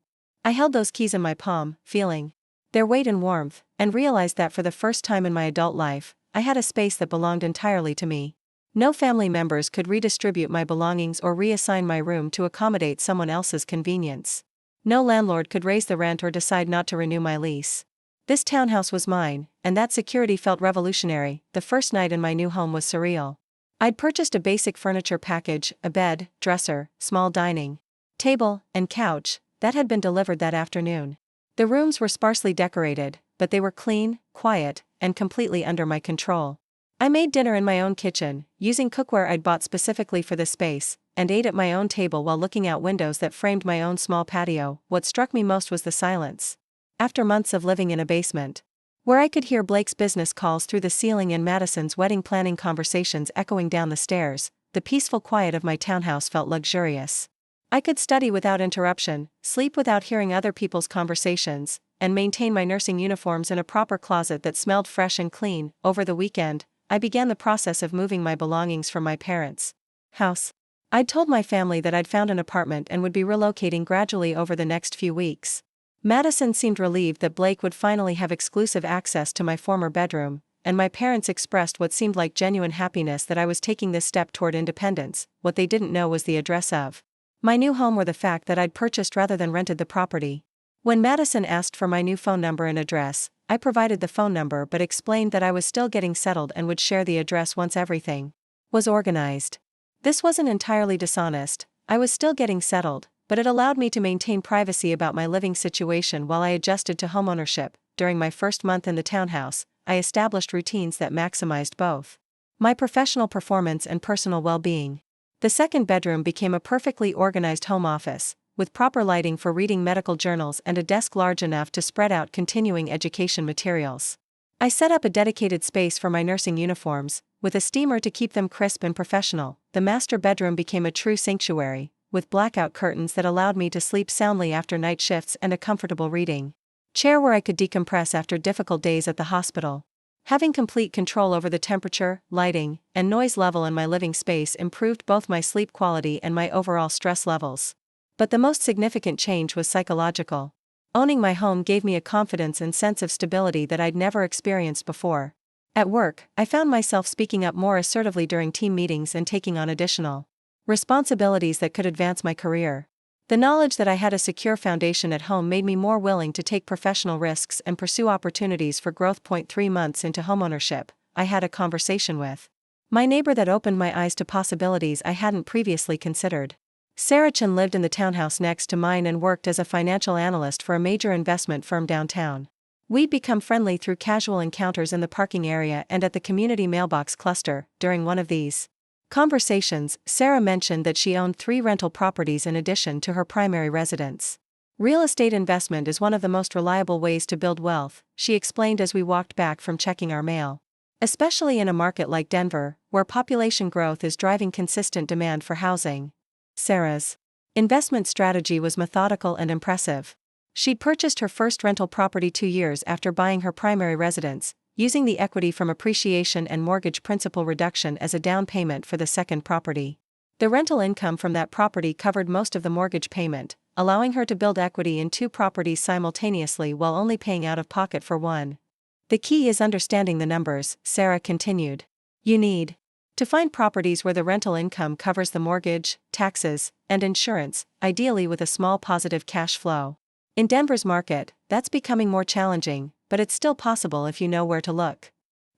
A: I held those keys in my palm, feeling their weight and warmth, and realized that for the first time in my adult life, I had a space that belonged entirely to me. No family members could redistribute my belongings or reassign my room to accommodate someone else's convenience. No landlord could raise the rent or decide not to renew my lease. This townhouse was mine, and that security felt revolutionary. The first night in my new home was surreal. I'd purchased a basic furniture package, a bed, dresser, small dining table, and couch, that had been delivered that afternoon. The rooms were sparsely decorated, but they were clean, quiet, and completely under my control. I made dinner in my own kitchen, using cookware I'd bought specifically for this space, and ate at my own table while looking out windows that framed my own small patio. What struck me most was the silence. After months of living in a basement, where I could hear Blake's business calls through the ceiling and Madison's wedding planning conversations echoing down the stairs, the peaceful quiet of my townhouse felt luxurious. I could study without interruption, sleep without hearing other people's conversations, and maintain my nursing uniforms in a proper closet that smelled fresh and clean. Over the weekend, I began the process of moving my belongings from my parents' house. I'd told my family that I'd found an apartment and would be relocating gradually over the next few weeks. Madison seemed relieved that Blake would finally have exclusive access to my former bedroom, and my parents expressed what seemed like genuine happiness that I was taking this step toward independence. What they didn't know was the address of my new home or the fact that I'd purchased rather than rented the property. When Madison asked for my new phone number and address, I provided the phone number but explained that I was still getting settled and would share the address once everything was organized. This wasn't entirely dishonest. I was still getting settled, but it allowed me to maintain privacy about my living situation while I adjusted to homeownership. During my first month in the townhouse, I established routines that maximized both my professional performance and personal well-being. The second bedroom became a perfectly organized home office, with proper lighting for reading medical journals and a desk large enough to spread out continuing education materials. I set up a dedicated space for my nursing uniforms, with a steamer to keep them crisp and professional. The master bedroom became a true sanctuary, with blackout curtains that allowed me to sleep soundly after night shifts and a comfortable reading chair where I could decompress after difficult days at the hospital. Having complete control over the temperature, lighting, and noise level in my living space improved both my sleep quality and my overall stress levels. But the most significant change was psychological. Owning my home gave me a confidence and sense of stability that I'd never experienced before. At work, I found myself speaking up more assertively during team meetings and taking on additional responsibilities that could advance my career. The knowledge that I had a secure foundation at home made me more willing to take professional risks and pursue opportunities for growth. 3 months into homeownership, I had a conversation with my neighbor that opened my eyes to possibilities I hadn't previously considered. Sarah Chen lived in the townhouse next to mine and worked as a financial analyst for a major investment firm downtown. We'd become friendly through casual encounters in the parking area and at the community mailbox cluster. During one of these conversations, Sarah mentioned that she owned 3 rental properties in addition to her primary residence. Real estate investment is one of the most reliable ways to build wealth, she explained as we walked back from checking our mail. Especially in a market like Denver, where population growth is driving consistent demand for housing. Sarah's investment strategy was methodical and impressive. She'd purchased her first rental property 2 years after buying her primary residence, using the equity from appreciation and mortgage principal reduction as a down payment for the second property. The rental income from that property covered most of the mortgage payment, allowing her to build equity in 2 properties simultaneously while only paying out of pocket for one. The key is understanding the numbers, Sarah continued. You need to find properties where the rental income covers the mortgage, taxes, and insurance, ideally with a small positive cash flow. In Denver's market, that's becoming more challenging, but it's still possible if you know where to look.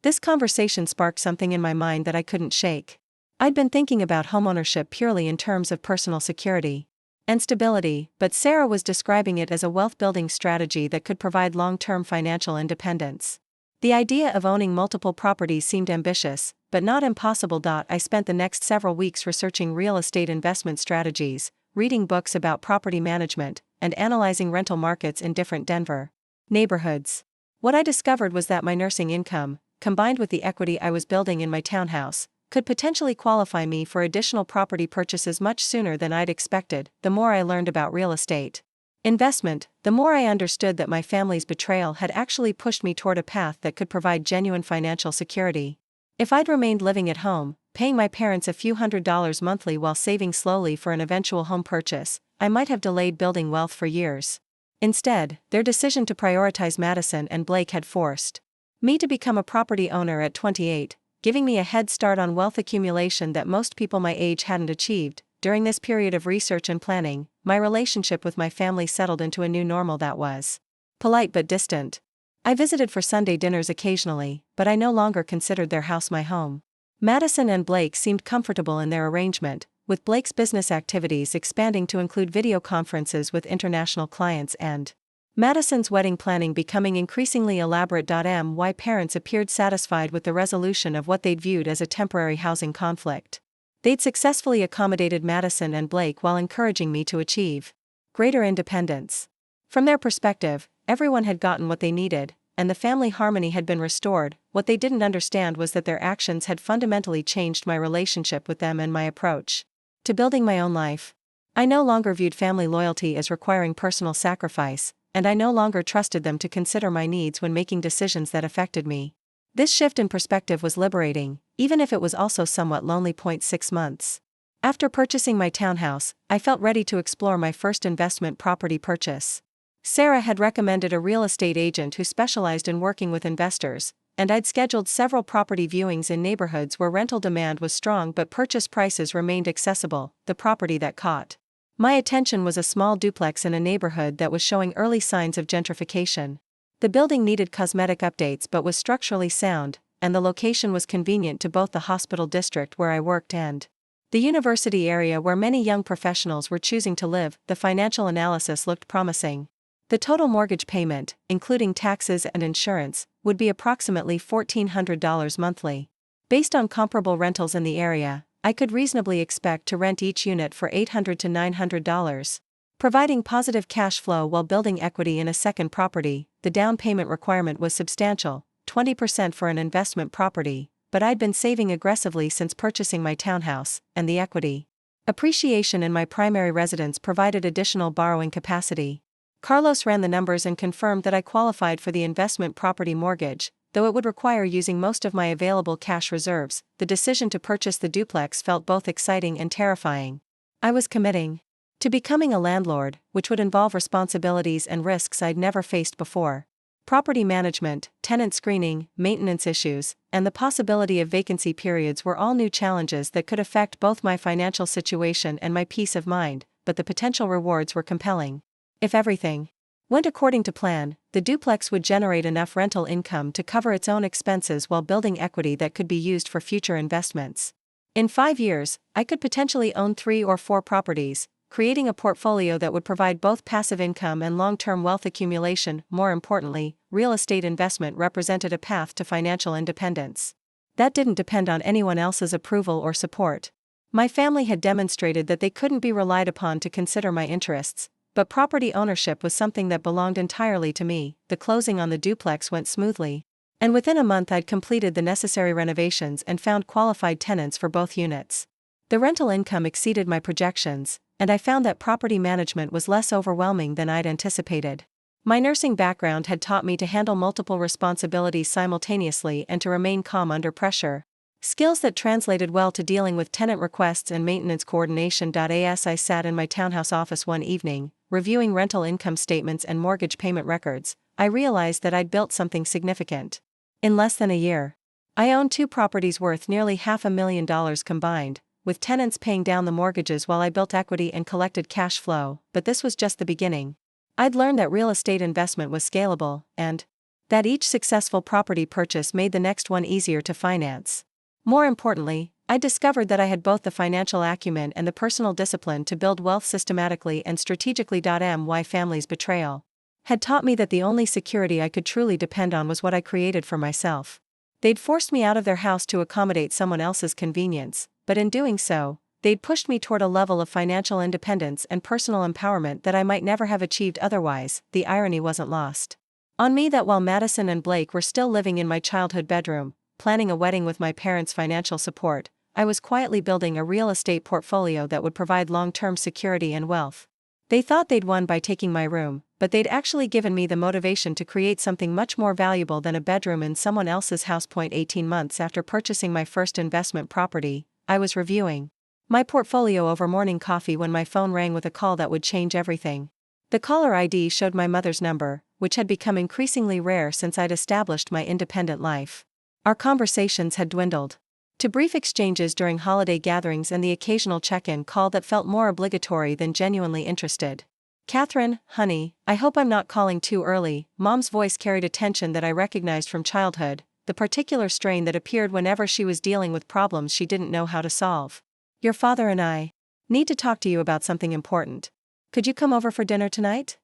A: This conversation sparked something in my mind that I couldn't shake. I'd been thinking about homeownership purely in terms of personal security and stability, but Sarah was describing it as a wealth-building strategy that could provide long-term financial independence. The idea of owning multiple properties seemed ambitious, but not impossible. I spent the next several weeks researching real estate investment strategies, reading books about property management, and analyzing rental markets in different Denver neighborhoods. What I discovered was that my nursing income, combined with the equity I was building in my townhouse, could potentially qualify me for additional property purchases much sooner than I'd expected. The more I learned about real estate investment, the more I understood that my family's betrayal had actually pushed me toward a path that could provide genuine financial security. If I'd remained living at home, paying my parents a few $100s monthly while saving slowly for an eventual home purchase, I might have delayed building wealth for years. Instead, their decision to prioritize Madison and Blake had forced me to become a property owner at 28, giving me a head start on wealth accumulation that most people my age hadn't achieved. During this period of research and planning, my relationship with my family settled into a new normal that was polite but distant. I visited for Sunday dinners occasionally, but I no longer considered their house my home. Madison and Blake seemed comfortable in their arrangement, with Blake's business activities expanding to include video conferences with international clients and Madison's wedding planning becoming increasingly elaborate. My parents appeared satisfied with the resolution of what they'd viewed as a temporary housing conflict. They'd successfully accommodated Madison and Blake while encouraging me to achieve greater independence. From their perspective, everyone had gotten what they needed, and the family harmony had been restored. What they didn't understand was that their actions had fundamentally changed my relationship with them and my approach to building my own life. I no longer viewed family loyalty as requiring personal sacrifice, and I no longer trusted them to consider my needs when making decisions that affected me. This shift in perspective was liberating, even if it was also somewhat lonely. 6 months after purchasing my townhouse, I felt ready to explore my first investment property purchase. Sarah had recommended a real estate agent who specialized in working with investors, and I'd scheduled several property viewings in neighborhoods where rental demand was strong but purchase prices remained accessible. The property that caught my attention was a small duplex in a neighborhood that was showing early signs of gentrification. The building needed cosmetic updates but was structurally sound, and the location was convenient to both the hospital district where I worked and the university area where many young professionals were choosing to live. The financial analysis looked promising. The total mortgage payment, including taxes and insurance, would be approximately $1,400 monthly. Based on comparable rentals in the area, I could reasonably expect to rent each unit for $800 to $900. Providing positive cash flow while building equity in a second property. The down payment requirement was substantial, 20% for an investment property, but I'd been saving aggressively since purchasing my townhouse, and the equity appreciation in my primary residence provided additional borrowing capacity. Carlos ran the numbers and confirmed that I qualified for the investment property mortgage, though it would require using most of my available cash reserves. The decision to purchase the duplex felt both exciting and terrifying. I was committing to becoming a landlord, which would involve responsibilities and risks I'd never faced before. Property management, tenant screening, maintenance issues, and the possibility of vacancy periods were all new challenges that could affect both my financial situation and my peace of mind, but the potential rewards were compelling. If everything went according to plan, the duplex would generate enough rental income to cover its own expenses while building equity that could be used for future investments. In 5 years, I could potentially own 3 or 4 properties, creating a portfolio that would provide both passive income and long-term wealth accumulation. More importantly, real estate investment represented a path to financial independence that didn't depend on anyone else's approval or support. My family had demonstrated that they couldn't be relied upon to consider my interests, but property ownership was something that belonged entirely to me. The closing on the duplex went smoothly, and within a month I'd completed the necessary renovations and found qualified tenants for both units. The rental income exceeded my projections, and I found that property management was less overwhelming than I'd anticipated. My nursing background had taught me to handle multiple responsibilities simultaneously and to remain calm under pressure, skills that translated well to dealing with tenant requests and maintenance coordination. As I sat in my townhouse office one evening, reviewing rental income statements and mortgage payment records, I realized that I'd built something significant. In less than a year, I owned 2 properties worth nearly $500,000 combined, with tenants paying down the mortgages while I built equity and collected cash flow. But this was just the beginning. I'd learned that real estate investment was scalable, and that each successful property purchase made the next one easier to finance. More importantly, I discovered that I had both the financial acumen and the personal discipline to build wealth systematically and strategically. My family's betrayal had taught me that the only security I could truly depend on was what I created for myself. They'd forced me out of their house to accommodate someone else's convenience, but in doing so, they'd pushed me toward a level of financial independence and personal empowerment that I might never have achieved otherwise. The irony wasn't lost on me that while Madison and Blake were still living in my childhood bedroom, planning a wedding with my parents' financial support, I was quietly building a real estate portfolio that would provide long-term security and wealth. They thought they'd won by taking my room, but they'd actually given me the motivation to create something much more valuable than a bedroom in someone else's house. 18 months after purchasing my first investment property, I was reviewing my portfolio over morning coffee when my phone rang with a call that would change everything. The caller ID showed my mother's number, which had become increasingly rare since I'd established my independent life. Our conversations had dwindled to brief exchanges during holiday gatherings and the occasional check-in call that felt more obligatory than genuinely interested. "Catherine, honey, I hope I'm not calling too early." Mom's voice carried a tension that I recognized from childhood, the particular strain that appeared whenever she was dealing with problems she didn't know how to solve. "Your father and I need to talk to you about something important. Could you come over for dinner tonight?"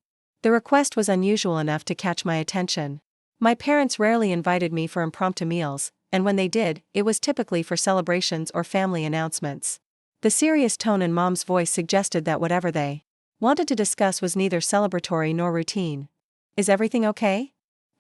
A: The request was unusual enough to catch my attention. My parents rarely invited me for impromptu meals, and when they did, it was typically for celebrations or family announcements. The serious tone in Mom's voice suggested that whatever they wanted to discuss was neither celebratory nor routine. "Is everything okay?"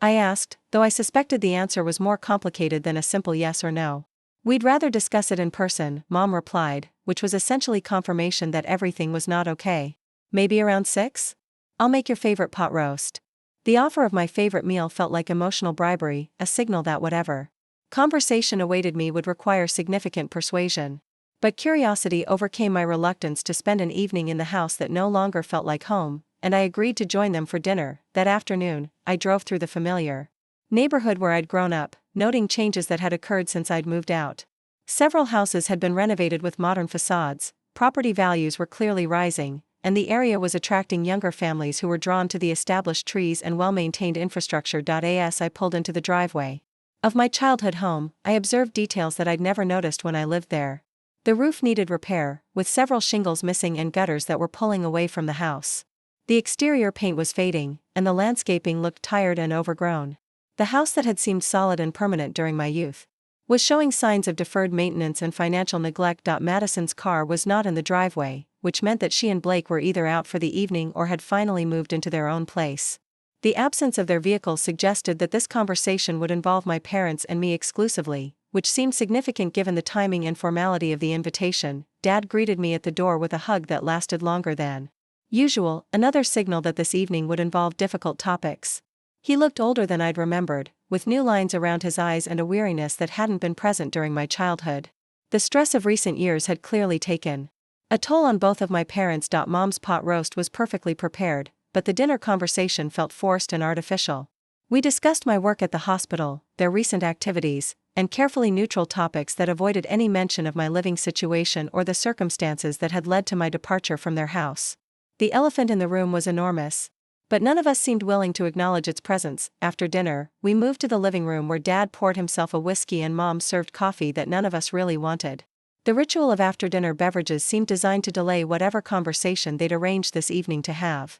A: I asked, though I suspected the answer was more complicated than a simple yes or no. "We'd rather discuss it in person," Mom replied, which was essentially confirmation that everything was not okay. "Maybe around 6? I'll make your favorite pot roast." The offer of my favorite meal felt like emotional bribery, a signal that whatever conversation awaited me would require significant persuasion. But curiosity overcame my reluctance to spend an evening in the house that no longer felt like home, and I agreed to join them for dinner. That afternoon, I drove through the familiar neighborhood where I'd grown up, noting changes that had occurred since I'd moved out. Several houses had been renovated with modern facades, property values were clearly rising, and the area was attracting younger families who were drawn to the established trees and well-maintained infrastructure. As I pulled into the driveway of my childhood home, I observed details that I'd never noticed when I lived there. The roof needed repair, with several shingles missing and gutters that were pulling away from the house. The exterior paint was fading, and the landscaping looked tired and overgrown. The house that had seemed solid and permanent during my youth was showing signs of deferred maintenance and financial neglect. Madison's car was not in the driveway, which meant that she and Blake were either out for the evening or had finally moved into their own place. The absence of their vehicles suggested that this conversation would involve my parents and me exclusively, which seemed significant given the timing and formality of the invitation. Dad greeted me at the door with a hug that lasted longer than usual, another signal that this evening would involve difficult topics. He looked older than I'd remembered, with new lines around his eyes and a weariness that hadn't been present during my childhood. The stress of recent years had clearly taken a toll on both of my parents. Mom's pot roast was perfectly prepared, but the dinner conversation felt forced and artificial. We discussed my work at the hospital, their recent activities, and carefully neutral topics that avoided any mention of my living situation or the circumstances that had led to my departure from their house. The elephant in the room was enormous, but none of us seemed willing to acknowledge its presence. After dinner, we moved to the living room where Dad poured himself a whiskey and Mom served coffee that none of us really wanted. The ritual of after-dinner beverages seemed designed to delay whatever conversation they'd arranged this evening to have.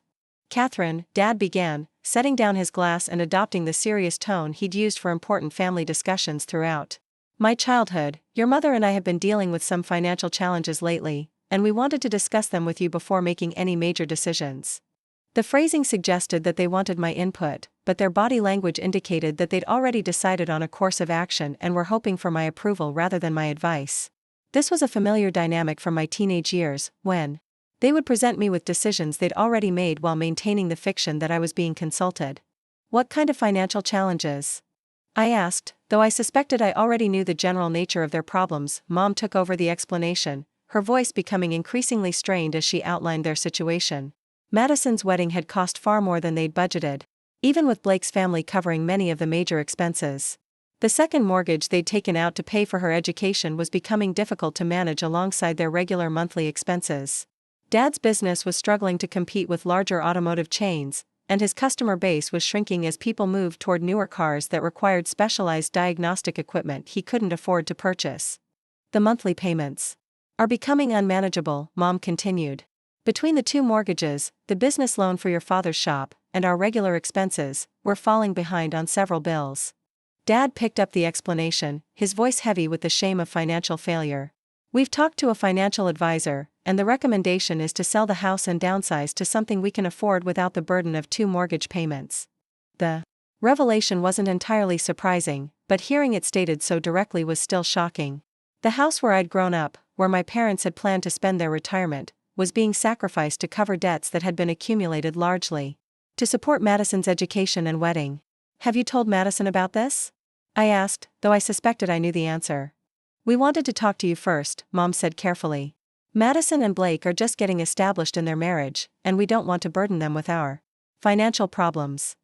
A: "Catherine," Dad began, setting down his glass and adopting the serious tone he'd used for important family discussions throughout my childhood, "your mother and I have been dealing with some financial challenges lately, and we wanted to discuss them with you before making any major decisions." The phrasing suggested that they wanted my input, but their body language indicated that they'd already decided on a course of action and were hoping for my approval rather than my advice. This was a familiar dynamic from my teenage years, when they would present me with decisions they'd already made while maintaining the fiction that I was being consulted. "What kind of financial challenges?" I asked, though I suspected I already knew the general nature of their problems. Mom took over the explanation, her voice becoming increasingly strained as she outlined their situation. Madison's wedding had cost far more than they'd budgeted, even with Blake's family covering many of the major expenses. The second mortgage they'd taken out to pay for her education was becoming difficult to manage alongside their regular monthly expenses. Dad's business was struggling to compete with larger automotive chains, and his customer base was shrinking as people moved toward newer cars that required specialized diagnostic equipment he couldn't afford to purchase. "The monthly payments are becoming unmanageable," Mom continued. "Between the two mortgages, the business loan for your father's shop, and our regular expenses, we're falling behind on several bills." Dad picked up the explanation, his voice heavy with the shame of financial failure. "We've talked to a financial advisor, and the recommendation is to sell the house and downsize to something we can afford without the burden of two mortgage payments." The revelation wasn't entirely surprising, but hearing it stated so directly was still shocking. The house where I'd grown up, where my parents had planned to spend their retirement, was being sacrificed to cover debts that had been accumulated largely to support Madison's education and wedding. "Have you told Madison about this?" I asked, though I suspected I knew the answer. "We wanted to talk to you first," Mom said carefully. "Madison and Blake are just getting established in their marriage, and we don't want to burden them with our financial problems."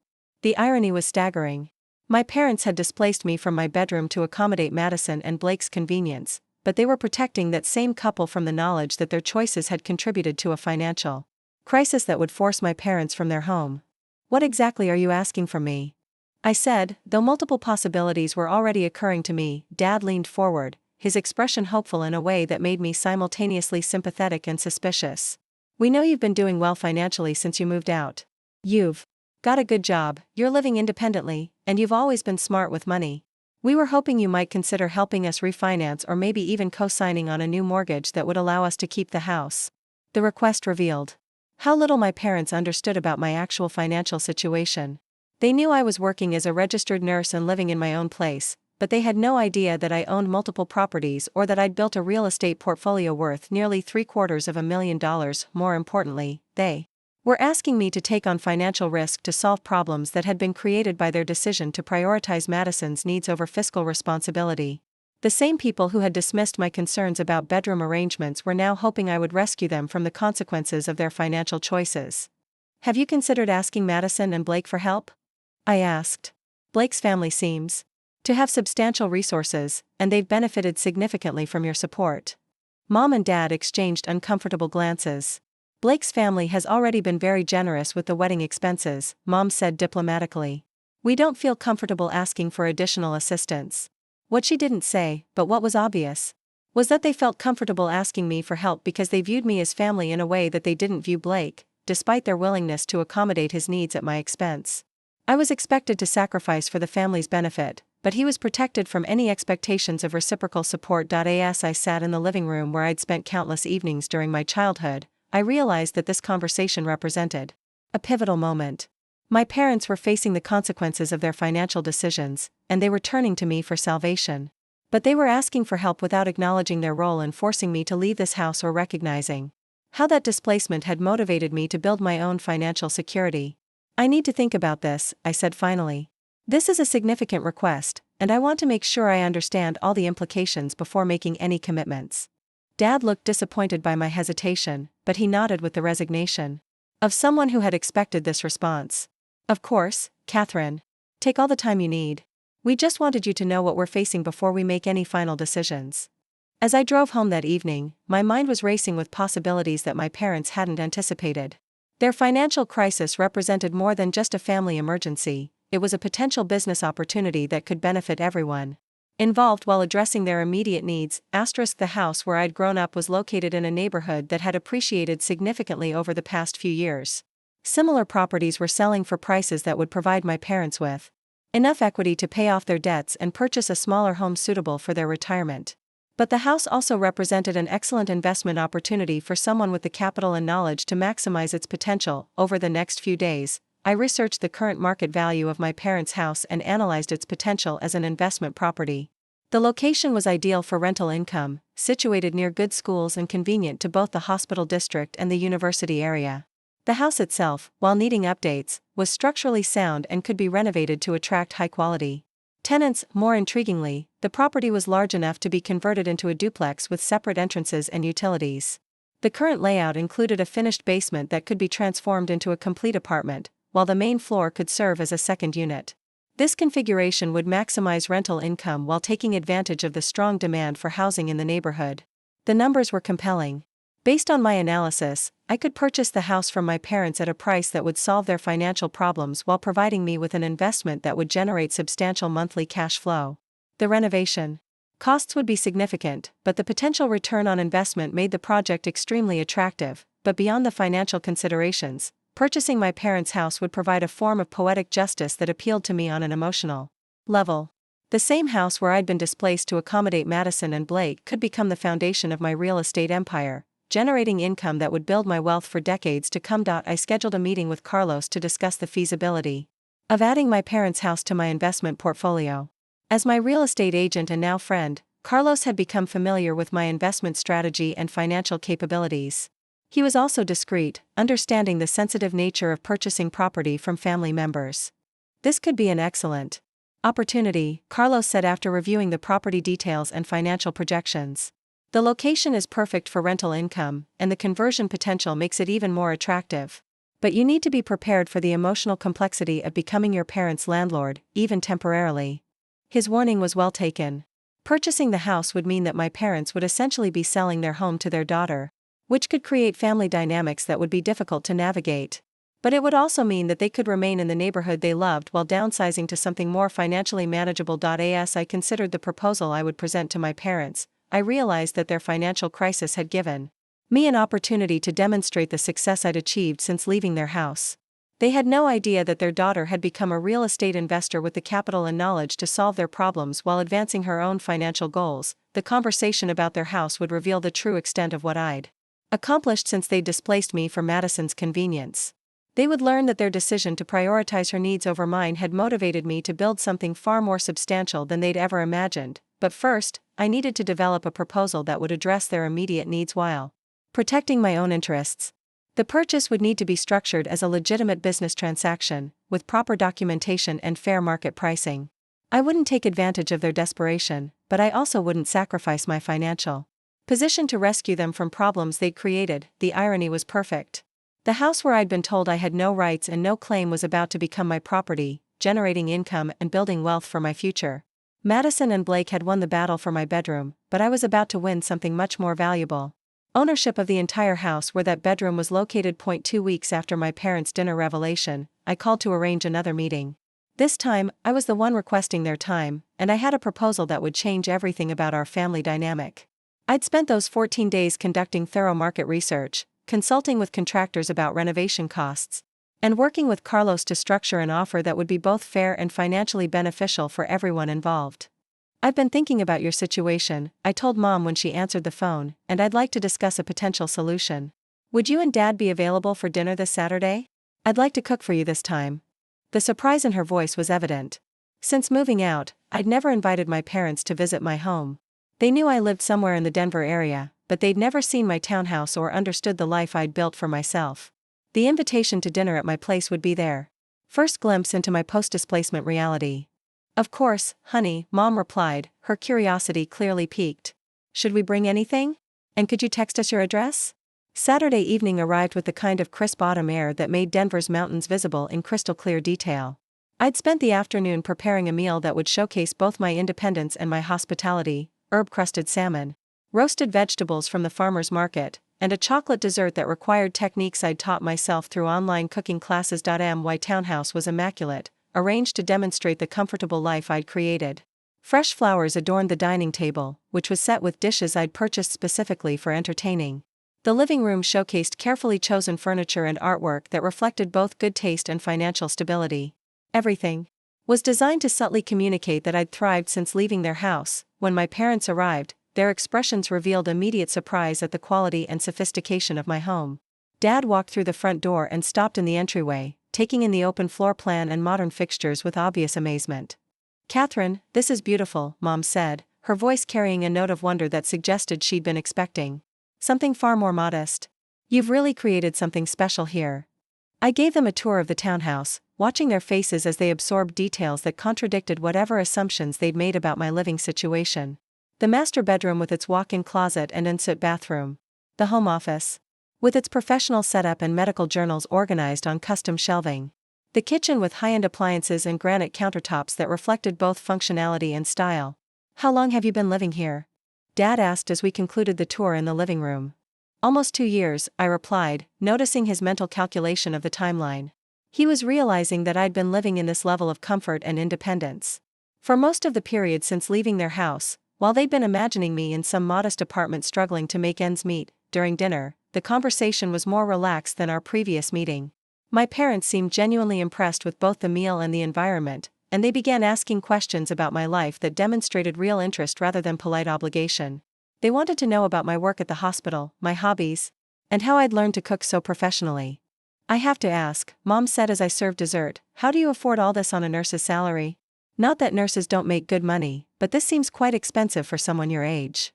A: The irony was staggering. My parents had displaced me from my bedroom to accommodate Madison and Blake's convenience, but they were protecting that same couple from the knowledge that their choices had contributed to a financial crisis that would force my parents from their home. "What exactly are you asking from me?" I said, though multiple possibilities were already occurring to me. Dad leaned forward, his expression hopeful in a way that made me simultaneously sympathetic and suspicious. "We know you've been doing well financially since you moved out. You've got a good job, you're living independently, and you've always been smart with money. We were hoping you might consider helping us refinance or maybe even co-signing on a new mortgage that would allow us to keep the house." The request revealed how little my parents understood about my actual financial situation. They knew I was working as a registered nurse and living in my own place, but they had no idea that I owned multiple properties or that I'd built a real estate portfolio worth nearly $750,000. More importantly, they were asking me to take on financial risk to solve problems that had been created by their decision to prioritize Madison's needs over fiscal responsibility. The same people who had dismissed my concerns about bedroom arrangements were now hoping I would rescue them from the consequences of their financial choices. "Have you considered asking Madison and Blake for help?" I asked. "Blake's family seems to have substantial resources, and they've benefited significantly from your support." Mom and Dad exchanged uncomfortable glances. "Blake's family has already been very generous with the wedding expenses," Mom said diplomatically. "We don't feel comfortable asking for additional assistance." What she didn't say, but what was obvious, was that they felt comfortable asking me for help because they viewed me as family in a way that they didn't view Blake, despite their willingness to accommodate his needs at my expense. I was expected to sacrifice for the family's benefit, but he was protected from any expectations of reciprocal support. As I sat in the living room where I'd spent countless evenings during my childhood, I realized that this conversation represented a pivotal moment. My parents were facing the consequences of their financial decisions, and they were turning to me for salvation. But they were asking for help without acknowledging their role in forcing me to leave this house or recognizing how that displacement had motivated me to build my own financial security. I need to think about this, I said finally. This is a significant request, and I want to make sure I understand all the implications before making any commitments. Dad looked disappointed by my hesitation, but he nodded with the resignation of someone who had expected this response. Of course, Catherine. Take all the time you need. We just wanted you to know what we're facing before we make any final decisions. As I drove home that evening, my mind was racing with possibilities that my parents hadn't anticipated. Their financial crisis represented more than just a family emergency, it was a potential business opportunity that could benefit everyone involved while addressing their immediate needs. The house where I'd grown up was located in a neighborhood that had appreciated significantly over the past few years. Similar properties were selling for prices that would provide my parents with enough equity to pay off their debts and purchase a smaller home suitable for their retirement. But the house also represented an excellent investment opportunity for someone with the capital and knowledge to maximize its potential. Over the next few days, I researched the current market value of my parents' house and analyzed its potential as an investment property. The location was ideal for rental income, situated near good schools and convenient to both the hospital district and the university area. The house itself, while needing updates, was structurally sound and could be renovated to attract high-quality tenants. More intriguingly, the property was large enough to be converted into a duplex with separate entrances and utilities. The current layout included a finished basement that could be transformed into a complete apartment, while the main floor could serve as a second unit. This configuration would maximize rental income while taking advantage of the strong demand for housing in the neighborhood. The numbers were compelling. Based on my analysis, I could purchase the house from my parents at a price that would solve their financial problems while providing me with an investment that would generate substantial monthly cash flow. The renovation costs would be significant, but the potential return on investment made the project extremely attractive. But beyond the financial considerations, purchasing my parents' house would provide a form of poetic justice that appealed to me on an emotional level. The same house where I'd been displaced to accommodate Madison and Blake could become the foundation of my real estate empire, generating income that would build my wealth for decades to come. I scheduled a meeting with Carlos to discuss the feasibility of adding my parents' house to my investment portfolio. As my real estate agent and now friend, Carlos had become familiar with my investment strategy and financial capabilities. He was also discreet, understanding the sensitive nature of purchasing property from family members. This could be an excellent opportunity, Carlos said after reviewing the property details and financial projections. The location is perfect for rental income, and the conversion potential makes it even more attractive. But you need to be prepared for the emotional complexity of becoming your parents' landlord, even temporarily. His warning was well taken. Purchasing the house would mean that my parents would essentially be selling their home to their daughter, which could create family dynamics that would be difficult to navigate. But it would also mean that they could remain in the neighborhood they loved while downsizing to something more financially manageable. As I considered the proposal I would present to my parents, I realized that their financial crisis had given me an opportunity to demonstrate the success I'd achieved since leaving their house. They had no idea that their daughter had become a real estate investor with the capital and knowledge to solve their problems while advancing her own financial goals. The conversation about their house would reveal the true extent of what I'd accomplished since they displaced me for Madison's convenience. They would learn that their decision to prioritize her needs over mine had motivated me to build something far more substantial than they'd ever imagined. But first, I needed to develop a proposal that would address their immediate needs while protecting my own interests. The purchase would need to be structured as a legitimate business transaction, with proper documentation and fair market pricing. I wouldn't take advantage of their desperation, but I also wouldn't sacrifice my financial position to rescue them from problems they'd created. The irony was perfect. The house where I'd been told I had no rights and no claim was about to become my property, generating income and building wealth for my future. Madison and Blake had won the battle for my bedroom, but I was about to win something much more valuable: ownership of the entire house where that bedroom was located. 2 weeks after my parents' dinner revelation, I called to arrange another meeting. This time, I was the one requesting their time, and I had a proposal that would change everything about our family dynamic. I'd spent those 14 days conducting thorough market research, consulting with contractors about renovation costs, and working with Carlos to structure an offer that would be both fair and financially beneficial for everyone involved. "I've been thinking about your situation," I told Mom when she answered the phone, "and I'd like to discuss a potential solution. Would you and Dad be available for dinner this Saturday? I'd like to cook for you this time." The surprise in her voice was evident. Since moving out, I'd never invited my parents to visit my home. They knew I lived somewhere in the Denver area, but they'd never seen my townhouse or understood the life I'd built for myself. The invitation to dinner at my place would be their first glimpse into my post-displacement reality. Of course, honey, Mom replied, her curiosity clearly piqued. Should we bring anything? And could you text us your address? Saturday evening arrived with the kind of crisp autumn air that made Denver's mountains visible in crystal clear detail. I'd spent the afternoon preparing a meal that would showcase both my independence and my hospitality: herb-crusted salmon, roasted vegetables from the farmer's market, and a chocolate dessert that required techniques I'd taught myself through online cooking classes. My townhouse was immaculate, arranged to demonstrate the comfortable life I'd created. Fresh flowers adorned the dining table, which was set with dishes I'd purchased specifically for entertaining. The living room showcased carefully chosen furniture and artwork that reflected both good taste and financial stability. Everything was designed to subtly communicate that I'd thrived since leaving their house. When my parents arrived, their expressions revealed immediate surprise at the quality and sophistication of my home. Dad walked through the front door and stopped in the entryway, taking in the open floor plan and modern fixtures with obvious amazement. "Catherine, this is beautiful," Mom said, her voice carrying a note of wonder that suggested she'd been expecting something far more modest. "You've really created something special here." I gave them a tour of the townhouse, watching their faces as they absorbed details that contradicted whatever assumptions they'd made about my living situation. The master bedroom with its walk-in closet and ensuite bathroom. The home office, with its professional setup and medical journals organized on custom shelving. The kitchen with high-end appliances and granite countertops that reflected both functionality and style. "How long have you been living here?" Dad asked as we concluded the tour in the living room. "Almost 2 years," I replied, noticing his mental calculation of the timeline. He was realizing that I'd been living in this level of comfort and independence for most of the period since leaving their house, while they'd been imagining me in some modest apartment struggling to make ends meet. During dinner, the conversation was more relaxed than our previous meeting. My parents seemed genuinely impressed with both the meal and the environment, and they began asking questions about my life that demonstrated real interest rather than polite obligation. They wanted to know about my work at the hospital, my hobbies, and how I'd learned to cook so professionally. "I have to ask," Mom said as I served dessert, "how do you afford all this on a nurse's salary? Not that nurses don't make good money, but this seems quite expensive for someone your age."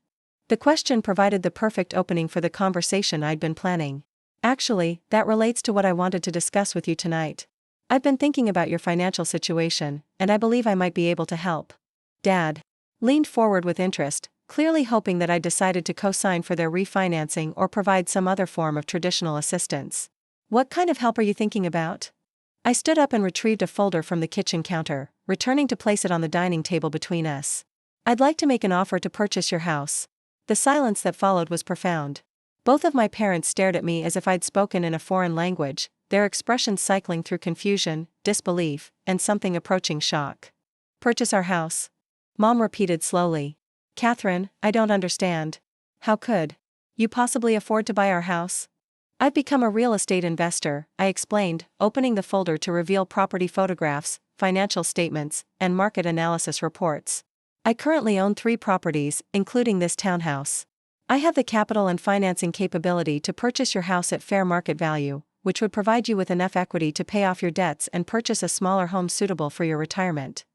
A: The question provided the perfect opening for the conversation I'd been planning. "Actually, that relates to what I wanted to discuss with you tonight. I've been thinking about your financial situation, and I believe I might be able to help." Dad leaned forward with interest, clearly hoping that I'd decided to co-sign for their refinancing or provide some other form of traditional assistance. "What kind of help are you thinking about?" I stood up and retrieved a folder from the kitchen counter, returning to place it on the dining table between us. "I'd like to make an offer to purchase your house." The silence that followed was profound. Both of my parents stared at me as if I'd spoken in a foreign language, their expressions cycling through confusion, disbelief, and something approaching shock. "Purchase our house?" Mom repeated slowly. "Catherine, I don't understand. How could you possibly afford to buy our house?" "I've become a real estate investor," I explained, opening the folder to reveal property photographs, financial statements, and market analysis reports. "I currently own 3 properties, including this townhouse. I have the capital and financing capability to purchase your house at fair market value, which would provide you with enough equity to pay off your debts and purchase a smaller home suitable for your retirement."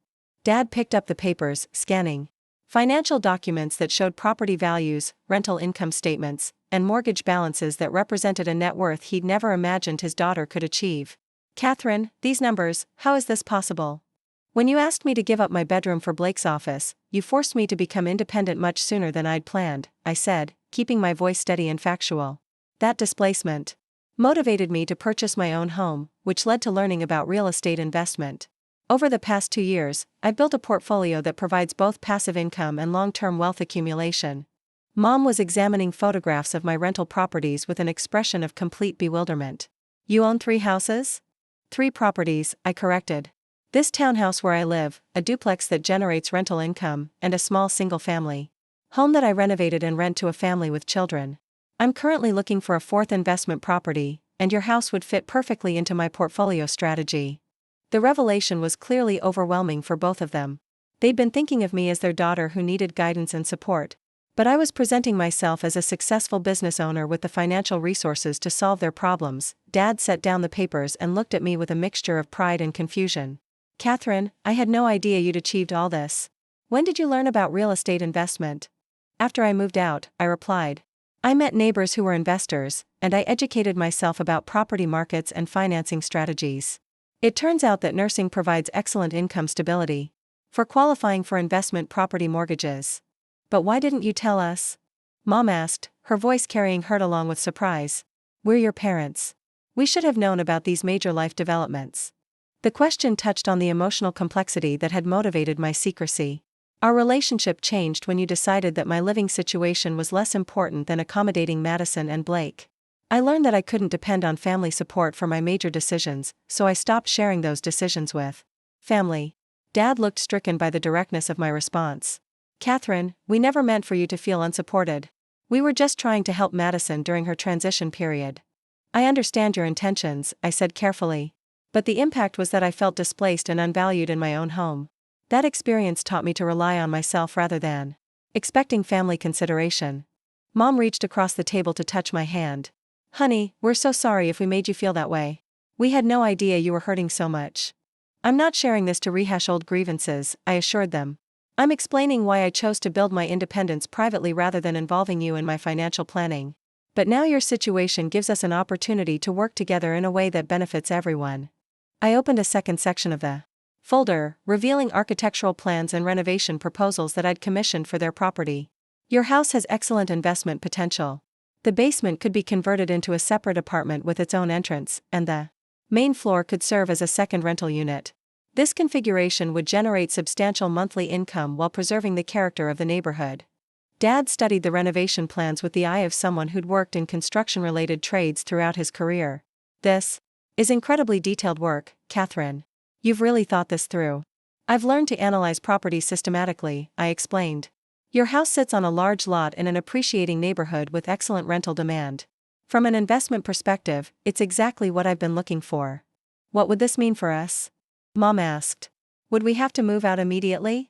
A: Dad picked up the papers, scanning financial documents that showed property values, rental income statements, and mortgage balances that represented a net worth he'd never imagined his daughter could achieve. "Catherine, these numbers, how is this possible? When you asked me to give up my bedroom for Blake's office, you forced me to become independent much sooner than I'd planned," I said, keeping my voice steady and factual. "That displacement motivated me to purchase my own home, which led to learning about real estate investment. Over the past 2 years, I've built a portfolio that provides both passive income and long-term wealth accumulation." Mom was examining photographs of my rental properties with an expression of complete bewilderment. "You own 3 houses?" "3 properties," I corrected. "This townhouse where I live, a duplex that generates rental income, and a small single-family home that I renovated and rent to a family with children. I'm currently looking for a 4th investment property, and your house would fit perfectly into my portfolio strategy." The revelation was clearly overwhelming for both of them. They'd been thinking of me as their daughter who needed guidance and support. But I was presenting myself as a successful business owner with the financial resources to solve their problems. Dad set down the papers and looked at me with a mixture of pride and confusion. Catherine, I had no idea you'd achieved all this. When did you learn about real estate investment? After I moved out, I replied. I met neighbors who were investors, and I educated myself about property markets and financing strategies. It turns out that nursing provides excellent income stability for qualifying for investment property mortgages. But why didn't you tell us? Mom asked, her voice carrying hurt along with surprise. We're your parents. We should have known about these major life developments. The question touched on the emotional complexity that had motivated my secrecy. Our relationship changed when you decided that my living situation was less important than accommodating Madison and Blake. I learned that I couldn't depend on family support for my major decisions, so I stopped sharing those decisions with family. Dad looked stricken by the directness of my response. Catherine, we never meant for you to feel unsupported. We were just trying to help Madison during her transition period. I understand your intentions, I said carefully. But the impact was that I felt displaced and unvalued in my own home. That experience taught me to rely on myself rather than expecting family consideration. Mom reached across the table to touch my hand. Honey, we're so sorry if we made you feel that way. We had no idea you were hurting so much. I'm not sharing this to rehash old grievances, I assured them. I'm explaining why I chose to build my independence privately rather than involving you in my financial planning. But now your situation gives us an opportunity to work together in a way that benefits everyone. I opened a second section of the folder, revealing architectural plans and renovation proposals that I'd commissioned for their property. Your house has excellent investment potential. The basement could be converted into a separate apartment with its own entrance, and the main floor could serve as a second rental unit. This configuration would generate substantial monthly income while preserving the character of the neighborhood. Dad studied the renovation plans with the eye of someone who'd worked in construction-related trades throughout his career. This is incredibly detailed work, Catherine. You've really thought this through. I've learned to analyze properties systematically, I explained. Your house sits on a large lot in an appreciating neighborhood with excellent rental demand. From an investment perspective, it's exactly what I've been looking for. What would this mean for us? Mom asked. Would we have to move out immediately?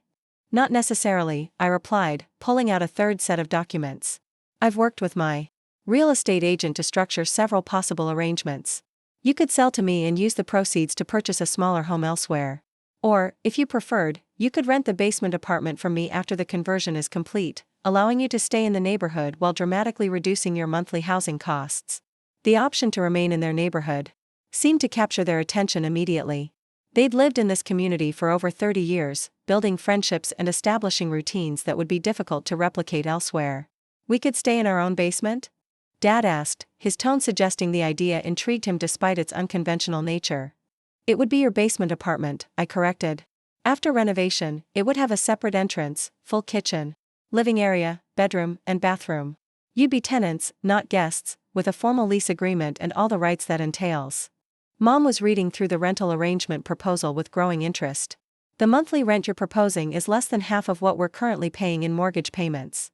A: Not necessarily, I replied, pulling out a third set of documents. I've worked with my real estate agent to structure several possible arrangements. You could sell to me and use the proceeds to purchase a smaller home elsewhere. Or, if you preferred, you could rent the basement apartment from me after the conversion is complete, allowing you to stay in the neighborhood while dramatically reducing your monthly housing costs. The option to remain in their neighborhood seemed to capture their attention immediately. They'd lived in this community for over 30 years, building friendships and establishing routines that would be difficult to replicate elsewhere. We could stay in our own basement? Dad asked, his tone suggesting the idea intrigued him despite its unconventional nature. It would be your basement apartment, I corrected. After renovation, it would have a separate entrance, full kitchen, living area, bedroom, and bathroom. You'd be tenants, not guests, with a formal lease agreement and all the rights that entails. Mom was reading through the rental arrangement proposal with growing interest. The monthly rent you're proposing is less than half of what we're currently paying in mortgage payments.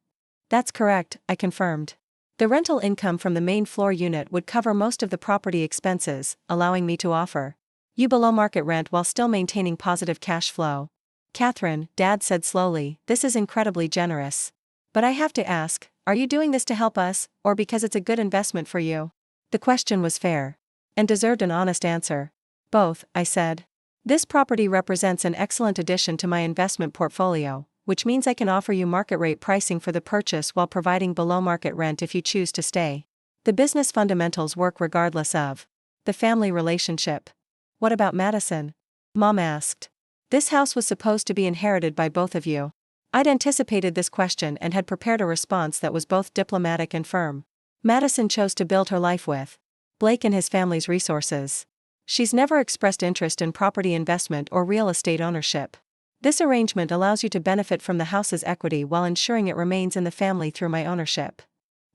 A: That's correct, I confirmed. The rental income from the main floor unit would cover most of the property expenses, allowing me to offer you below market rent while still maintaining positive cash flow. Catherine, Dad said slowly, this is incredibly generous. But I have to ask, are you doing this to help us, or because it's a good investment for you? The question was fair and deserved an honest answer. Both, I said. This property represents an excellent addition to my investment portfolio, which means I can offer you market rate pricing for the purchase while providing below market rent if you choose to stay. The business fundamentals work regardless of the family relationship. What about Madison? Mom asked. This house was supposed to be inherited by both of you. I'd anticipated this question and had prepared a response that was both diplomatic and firm. Madison chose to build her life with Blake and his family's resources. She's never expressed interest in property investment or real estate ownership. This arrangement allows you to benefit from the house's equity while ensuring it remains in the family through my ownership.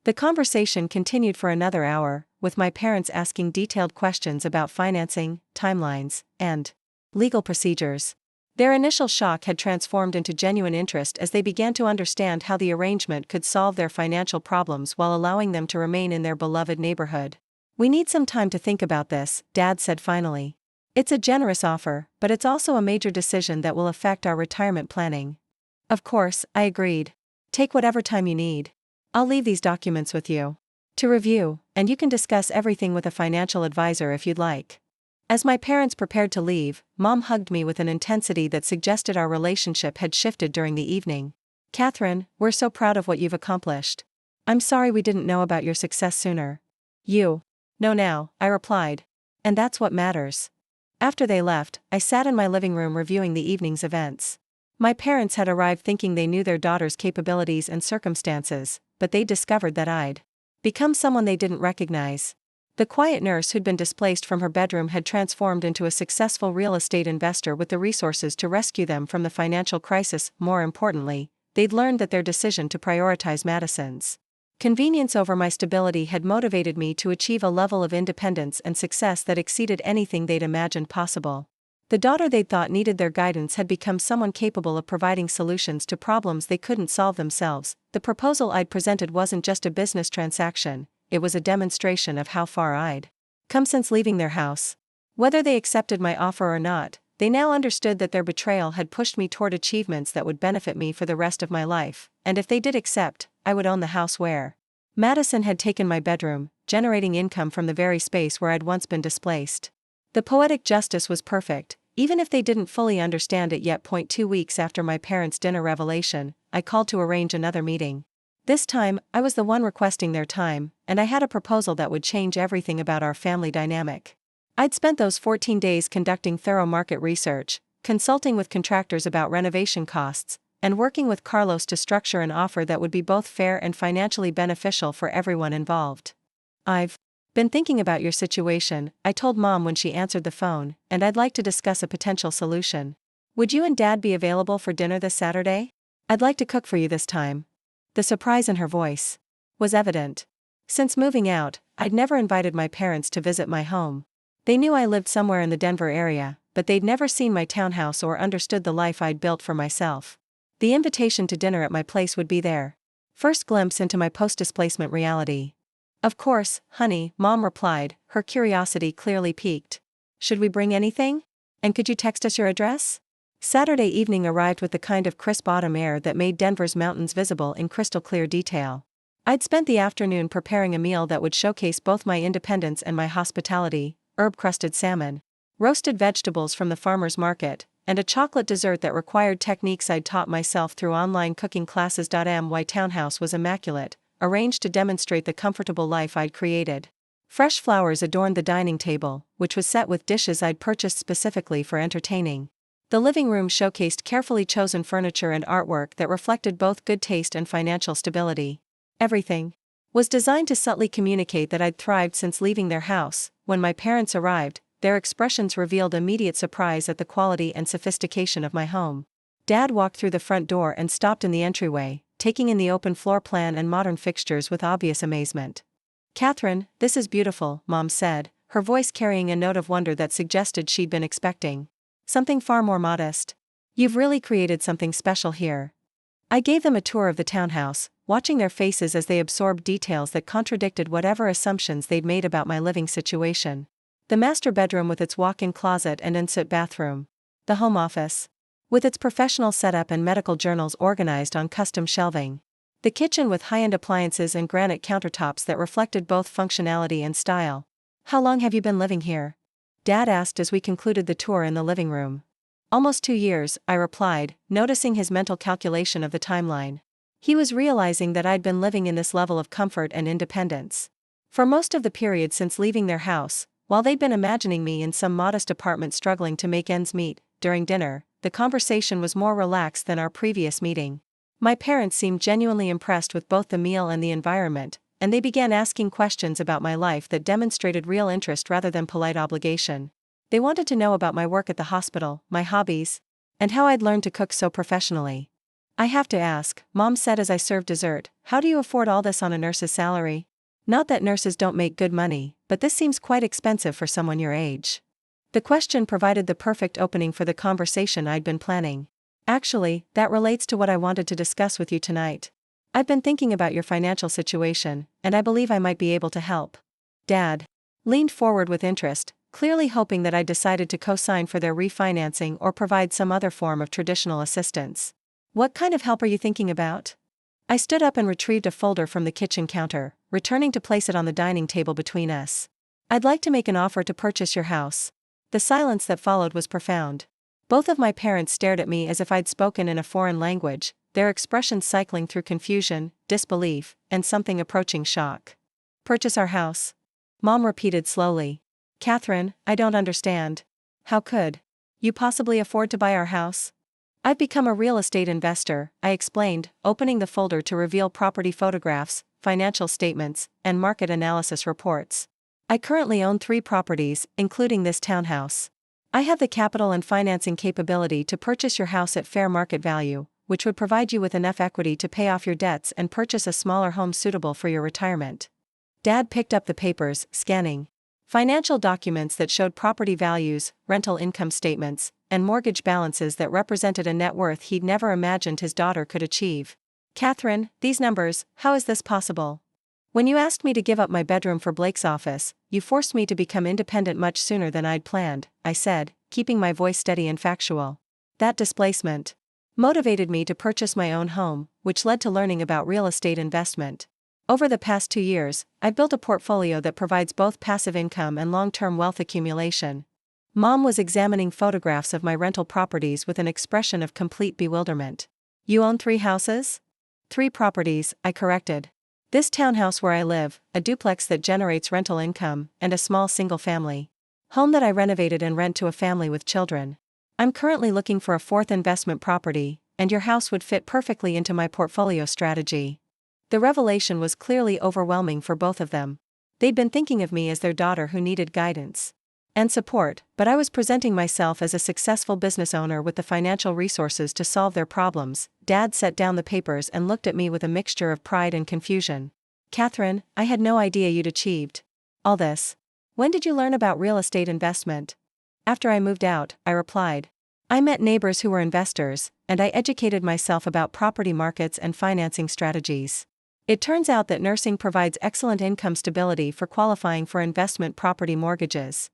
A: The conversation continued for another hour, with my parents asking detailed questions about financing, timelines, and legal procedures. Their initial shock had transformed into genuine interest as they began to understand how the arrangement could solve their financial problems while allowing them to remain in their beloved neighborhood. We need some time to think about this, Dad said finally. It's a generous offer, but it's also a major decision that will affect our retirement planning. Of course, I agreed. Take whatever time you need. I'll leave these documents with you to review, and you can discuss everything with a financial advisor if you'd like. As my parents prepared to leave, Mom hugged me with an intensity that suggested our relationship had shifted during the evening. Catherine, we're so proud of what you've accomplished. I'm sorry we didn't know about your success sooner. You know now, I replied. And that's what matters. After they left, I sat in my living room reviewing the evening's events. My parents had arrived thinking they knew their daughter's capabilities and circumstances, but they discovered that I'd become someone they didn't recognize. The quiet nurse who'd been displaced from her bedroom had transformed into a successful real estate investor with the resources to rescue them from the financial crisis. More importantly, they'd learned that their decision to prioritize Madison's convenience over my stability had motivated me to achieve a level of independence and success that exceeded anything they'd imagined possible. The daughter they'd thought needed their guidance had become someone capable of providing solutions to problems they couldn't solve themselves. The proposal I'd presented wasn't just a business transaction, it was a demonstration of how far I'd come since leaving their house. Whether they accepted my offer or not, they now understood that their betrayal had pushed me toward achievements that would benefit me for the rest of my life, and if they did accept, I would own the house where Madison had taken my bedroom, generating income from the very space where I'd once been displaced. The poetic justice was perfect, even if they didn't fully understand it yet. 2 weeks after my parents' dinner revelation, I called to arrange another meeting. This time, I was the one requesting their time, and I had a proposal that would change everything about our family dynamic. I'd spent those 14 days conducting thorough market research, consulting with contractors about renovation costs, and working with Carlos to structure an offer that would be both fair and financially beneficial for everyone involved. I've been thinking about your situation, I told Mom when she answered the phone, and I'd like to discuss a potential solution. Would you and Dad be available for dinner this Saturday? I'd like to cook for you this time. The surprise in her voice was evident. Since moving out, I'd never invited my parents to visit my home. They knew I lived somewhere in the Denver area, but they'd never seen my townhouse or understood the life I'd built for myself. The invitation to dinner at my place would be their first glimpse into my post-displacement reality. Of course, honey, Mom replied, her curiosity clearly piqued. Should we bring anything? And could you text us your address? Saturday evening arrived with the kind of crisp autumn air that made Denver's mountains visible in crystal clear detail. I'd spent the afternoon preparing a meal that would showcase both my independence and my hospitality: herb-crusted salmon, roasted vegetables from the farmer's market, and a chocolate dessert that required techniques I'd taught myself through online cooking classes. My townhouse was immaculate, arranged to demonstrate the comfortable life I'd created. Fresh flowers adorned the dining table, which was set with dishes I'd purchased specifically for entertaining. The living room showcased carefully chosen furniture and artwork that reflected both good taste and financial stability. Everything was designed to subtly communicate that I'd thrived since leaving their house. When my parents arrived, their expressions revealed immediate surprise at the quality and sophistication of my home. Dad walked through the front door and stopped in the entryway, taking in the open floor plan and modern fixtures with obvious amazement. Catherine, this is beautiful, Mom said, her voice carrying a note of wonder that suggested she'd been expecting something far more modest. You've really created something special here. I gave them a tour of the townhouse, watching their faces as they absorbed details that contradicted whatever assumptions they'd made about my living situation. The master bedroom with its walk-in closet and ensuite bathroom. The home office, with its professional setup and medical journals organized on custom shelving. The kitchen with high-end appliances and granite countertops that reflected both functionality and style. How long have you been living here? Dad asked as we concluded the tour in the living room. Almost 2 years, I replied, noticing his mental calculation of the timeline. He was realizing that I'd been living in this level of comfort and independence for most of the period since leaving their house, while they'd been imagining me in some modest apartment struggling to make ends meet. During dinner, the conversation was more relaxed than our previous meeting. My parents seemed genuinely impressed with both the meal and the environment, and they began asking questions about my life that demonstrated real interest rather than polite obligation. They wanted to know about my work at the hospital, my hobbies, and how I'd learned to cook so professionally. I have to ask, Mom said as I served dessert, how do you afford all this on a nurse's salary? Not that nurses don't make good money, but this seems quite expensive for someone your age. The question provided the perfect opening for the conversation I'd been planning. Actually, that relates to what I wanted to discuss with you tonight. I've been thinking about your financial situation, and I believe I might be able to help. Dad leaned forward with interest, clearly hoping that I decided to co-sign for their refinancing or provide some other form of traditional assistance. What kind of help are you thinking about? I stood up and retrieved a folder from the kitchen counter, returning to place it on the dining table between us. I'd like to make an offer to purchase your house. The silence that followed was profound. Both of my parents stared at me as if I'd spoken in a foreign language, their expressions cycling through confusion, disbelief, and something approaching shock. Purchase our house? Mom repeated slowly. Catherine, I don't understand. How could you possibly afford to buy our house? I've become a real estate investor, I explained, opening the folder to reveal property photographs, financial statements, and market analysis reports. I currently own 3 properties, including this townhouse. I have the capital and financing capability to purchase your house at fair market value, which would provide you with enough equity to pay off your debts and purchase a smaller home suitable for your retirement. Dad picked up the papers, scanning financial documents that showed property values, rental income statements, and mortgage balances that represented a net worth he'd never imagined his daughter could achieve. Catherine, these numbers, how is this possible? When you asked me to give up my bedroom for Blake's office, you forced me to become independent much sooner than I'd planned, I said, keeping my voice steady and factual. That displacement motivated me to purchase my own home, which led to learning about real estate investment. Over the past 2 years, I've built a portfolio that provides both passive income and long-term wealth accumulation. Mom was examining photographs of my rental properties with an expression of complete bewilderment. You own 3 houses? 3 properties, I corrected. This townhouse where I live, a duplex that generates rental income, and a small single-family home that I renovated and rent to a family with children. I'm currently looking for a 4th investment property, and your house would fit perfectly into my portfolio strategy. The revelation was clearly overwhelming for both of them. They'd been thinking of me as their daughter who needed guidance and support, but I was presenting myself as a successful business owner with the financial resources to solve their problems. Dad set down the papers and looked at me with a mixture of pride and confusion. Catherine, I had no idea you'd achieved all this. When did you learn about real estate investment? After I moved out, I replied. I met neighbors who were investors, and I educated myself about property markets and financing strategies. It turns out that nursing provides excellent income stability for qualifying for investment property mortgages.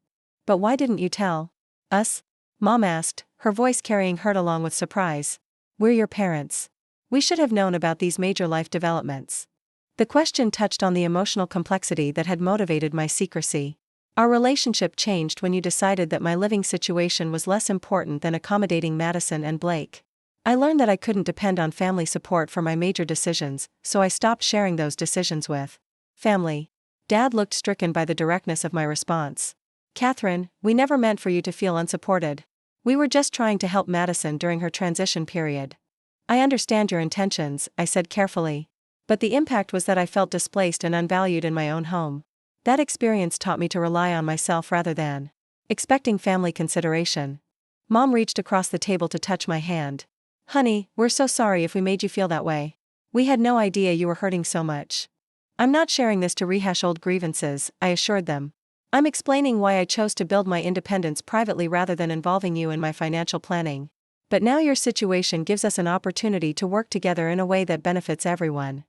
A: But why didn't you tell us? Mom asked, her voice carrying hurt along with surprise. We're your parents. We should have known about these major life developments. The question touched on the emotional complexity that had motivated my secrecy. Our relationship changed when you decided that my living situation was less important than accommodating Madison and Blake. I learned that I couldn't depend on family support for my major decisions, so I stopped sharing those decisions with family. Dad looked stricken by the directness of my response. Catherine, we never meant for you to feel unsupported. We were just trying to help Madison during her transition period. I understand your intentions, I said carefully. But the impact was that I felt displaced and unvalued in my own home. That experience taught me to rely on myself rather than expecting family consideration. Mom reached across the table to touch my hand. Honey, we're so sorry if we made you feel that way. We had no idea you were hurting so much. I'm not sharing this to rehash old grievances, I assured them. I'm explaining why I chose to build my independence privately rather than involving you in my financial planning. But now your situation gives us an opportunity to work together in a way that benefits everyone.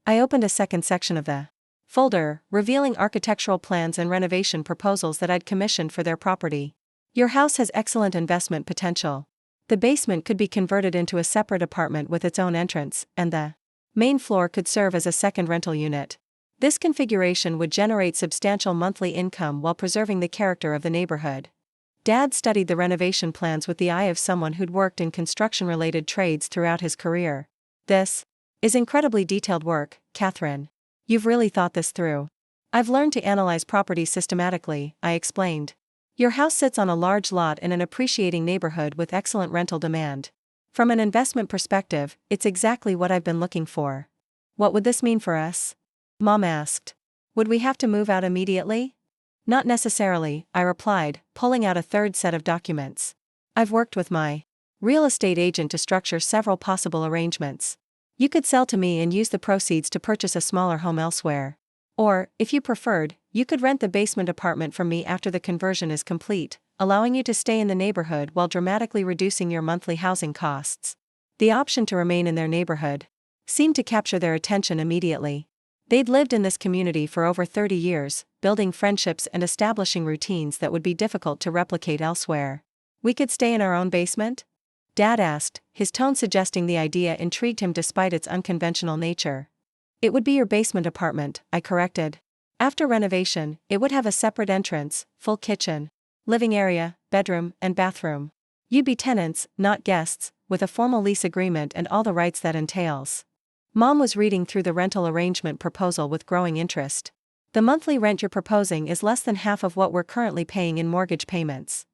A: I opened a second section of the folder, revealing architectural plans and renovation proposals that I'd commissioned for their property. Your house has excellent investment potential. The basement could be converted into a separate apartment with its own entrance, and the main floor could serve as a second rental unit. This configuration would generate substantial monthly income while preserving the character of the neighborhood. Dad studied the renovation plans with the eye of someone who'd worked in construction-related trades throughout his career. This is incredibly detailed work, Catherine. You've really thought this through. I've learned to analyze properties systematically, I explained. Your house sits on a large lot in an appreciating neighborhood with excellent rental demand. From an investment perspective, it's exactly what I've been looking for. What would this mean for us? Mom asked. Would we have to move out immediately? Not necessarily, I replied, pulling out a third set of documents. I've worked with my real estate agent to structure several possible arrangements. You could sell to me and use the proceeds to purchase a smaller home elsewhere. Or, if you preferred, you could rent the basement apartment from me after the conversion is complete, allowing you to stay in the neighborhood while dramatically reducing your monthly housing costs. The option to remain in their neighborhood seemed to capture their attention immediately. They'd lived in this community for over 30 years, building friendships and establishing routines that would be difficult to replicate elsewhere. We could stay in our own basement? Dad asked, his tone suggesting the idea intrigued him despite its unconventional nature. It would be your basement apartment, I corrected. After renovation, it would have a separate entrance, full kitchen, living area, bedroom, and bathroom. You'd be tenants, not guests, with a formal lease agreement and all the rights that entails. Mom was reading through the rental arrangement proposal with growing interest. The monthly rent you're proposing is less than half of what we're currently paying in mortgage payments.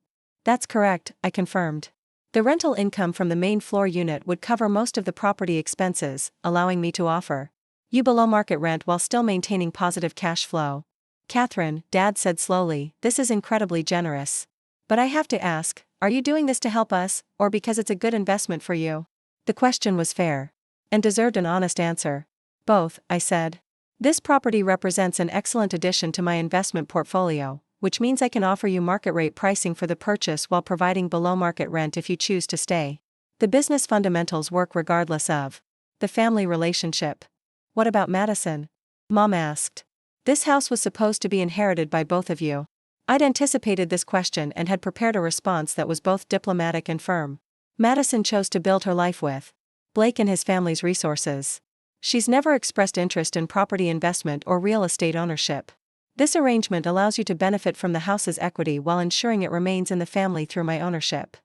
A: That's correct, I confirmed. The rental income from the main floor unit would cover most of the property expenses, allowing me to offer you below market rent while still maintaining positive cash flow. Catherine, Dad said slowly, this is incredibly generous. But I have to ask, are you doing this to help us, or because it's a good investment for you? The question was fair. And deserved an honest answer. Both, I said. This property represents an excellent addition to my investment portfolio, which means I can offer you market rate pricing for the purchase while providing below market rent if you choose to stay. The business fundamentals work regardless of the family relationship. What about Madison? Mom asked. This house was supposed to be inherited by both of you. I'd anticipated this question and had prepared a response that was both diplomatic and firm. Madison chose to build her life with Blake and his family's resources. She's never expressed interest in property investment or real estate ownership. This arrangement allows you to benefit from the house's equity while ensuring it remains in the family through my ownership.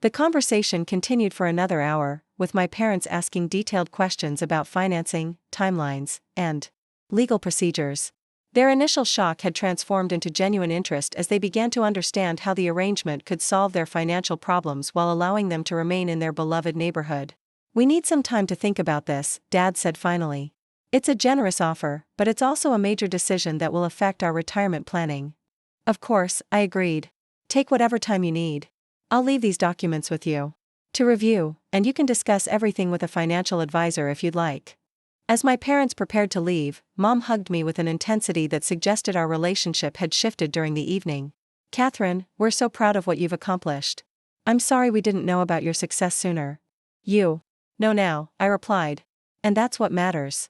A: The conversation continued for another hour, with my parents asking detailed questions about financing, timelines, and legal procedures. Their initial shock had transformed into genuine interest as they began to understand how the arrangement could solve their financial problems while allowing them to remain in their beloved neighborhood. We need some time to think about this, Dad said finally. It's a generous offer, but it's also a major decision that will affect our retirement planning. Of course, I agreed. Take whatever time you need. I'll leave these documents with you to review, and you can discuss everything with a financial advisor if you'd like. As my parents prepared to leave, Mom hugged me with an intensity that suggested our relationship had shifted during the evening. Catherine, we're so proud of what you've accomplished. I'm sorry we didn't know about your success sooner. You know now, I replied. And that's what matters.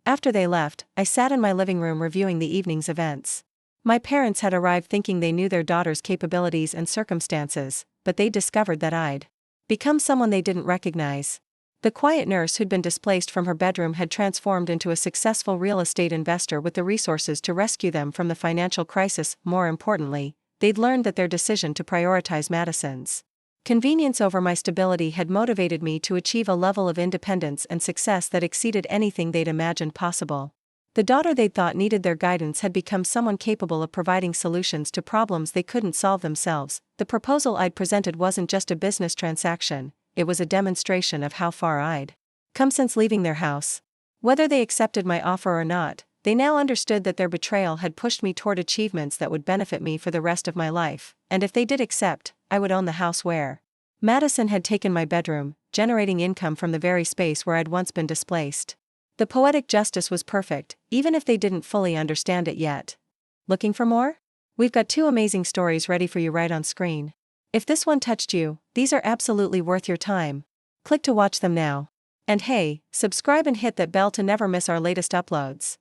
A: After they left, I sat in my living room reviewing the evening's events. My parents had arrived thinking they knew their daughter's capabilities and circumstances, but they discovered that I'd become someone they didn't recognize. The quiet nurse who'd been displaced from her bedroom had transformed into a successful real estate investor with the resources to rescue them from the financial crisis. More importantly, they'd learned that their decision to prioritize Madison's convenience over my stability had motivated me to achieve a level of independence and success that exceeded anything they'd imagined possible. The daughter they'd thought needed their guidance had become someone capable of providing solutions to problems they couldn't solve themselves. The proposal I'd presented wasn't just a business transaction, it was a demonstration of how far I'd come since leaving their house. Whether they accepted my offer or not, they now understood that their betrayal had pushed me toward achievements that would benefit me for the rest of my life, and if they did accept, I would own the house where Madison had taken my bedroom, generating income from the very space where I'd once been displaced. The poetic justice was perfect, even if they didn't fully understand it yet. Looking for more? We've got 2 amazing stories ready for you right on screen. If this one touched you, these are absolutely worth your time. Click to watch them now. And hey, subscribe and hit that bell to never miss our latest uploads.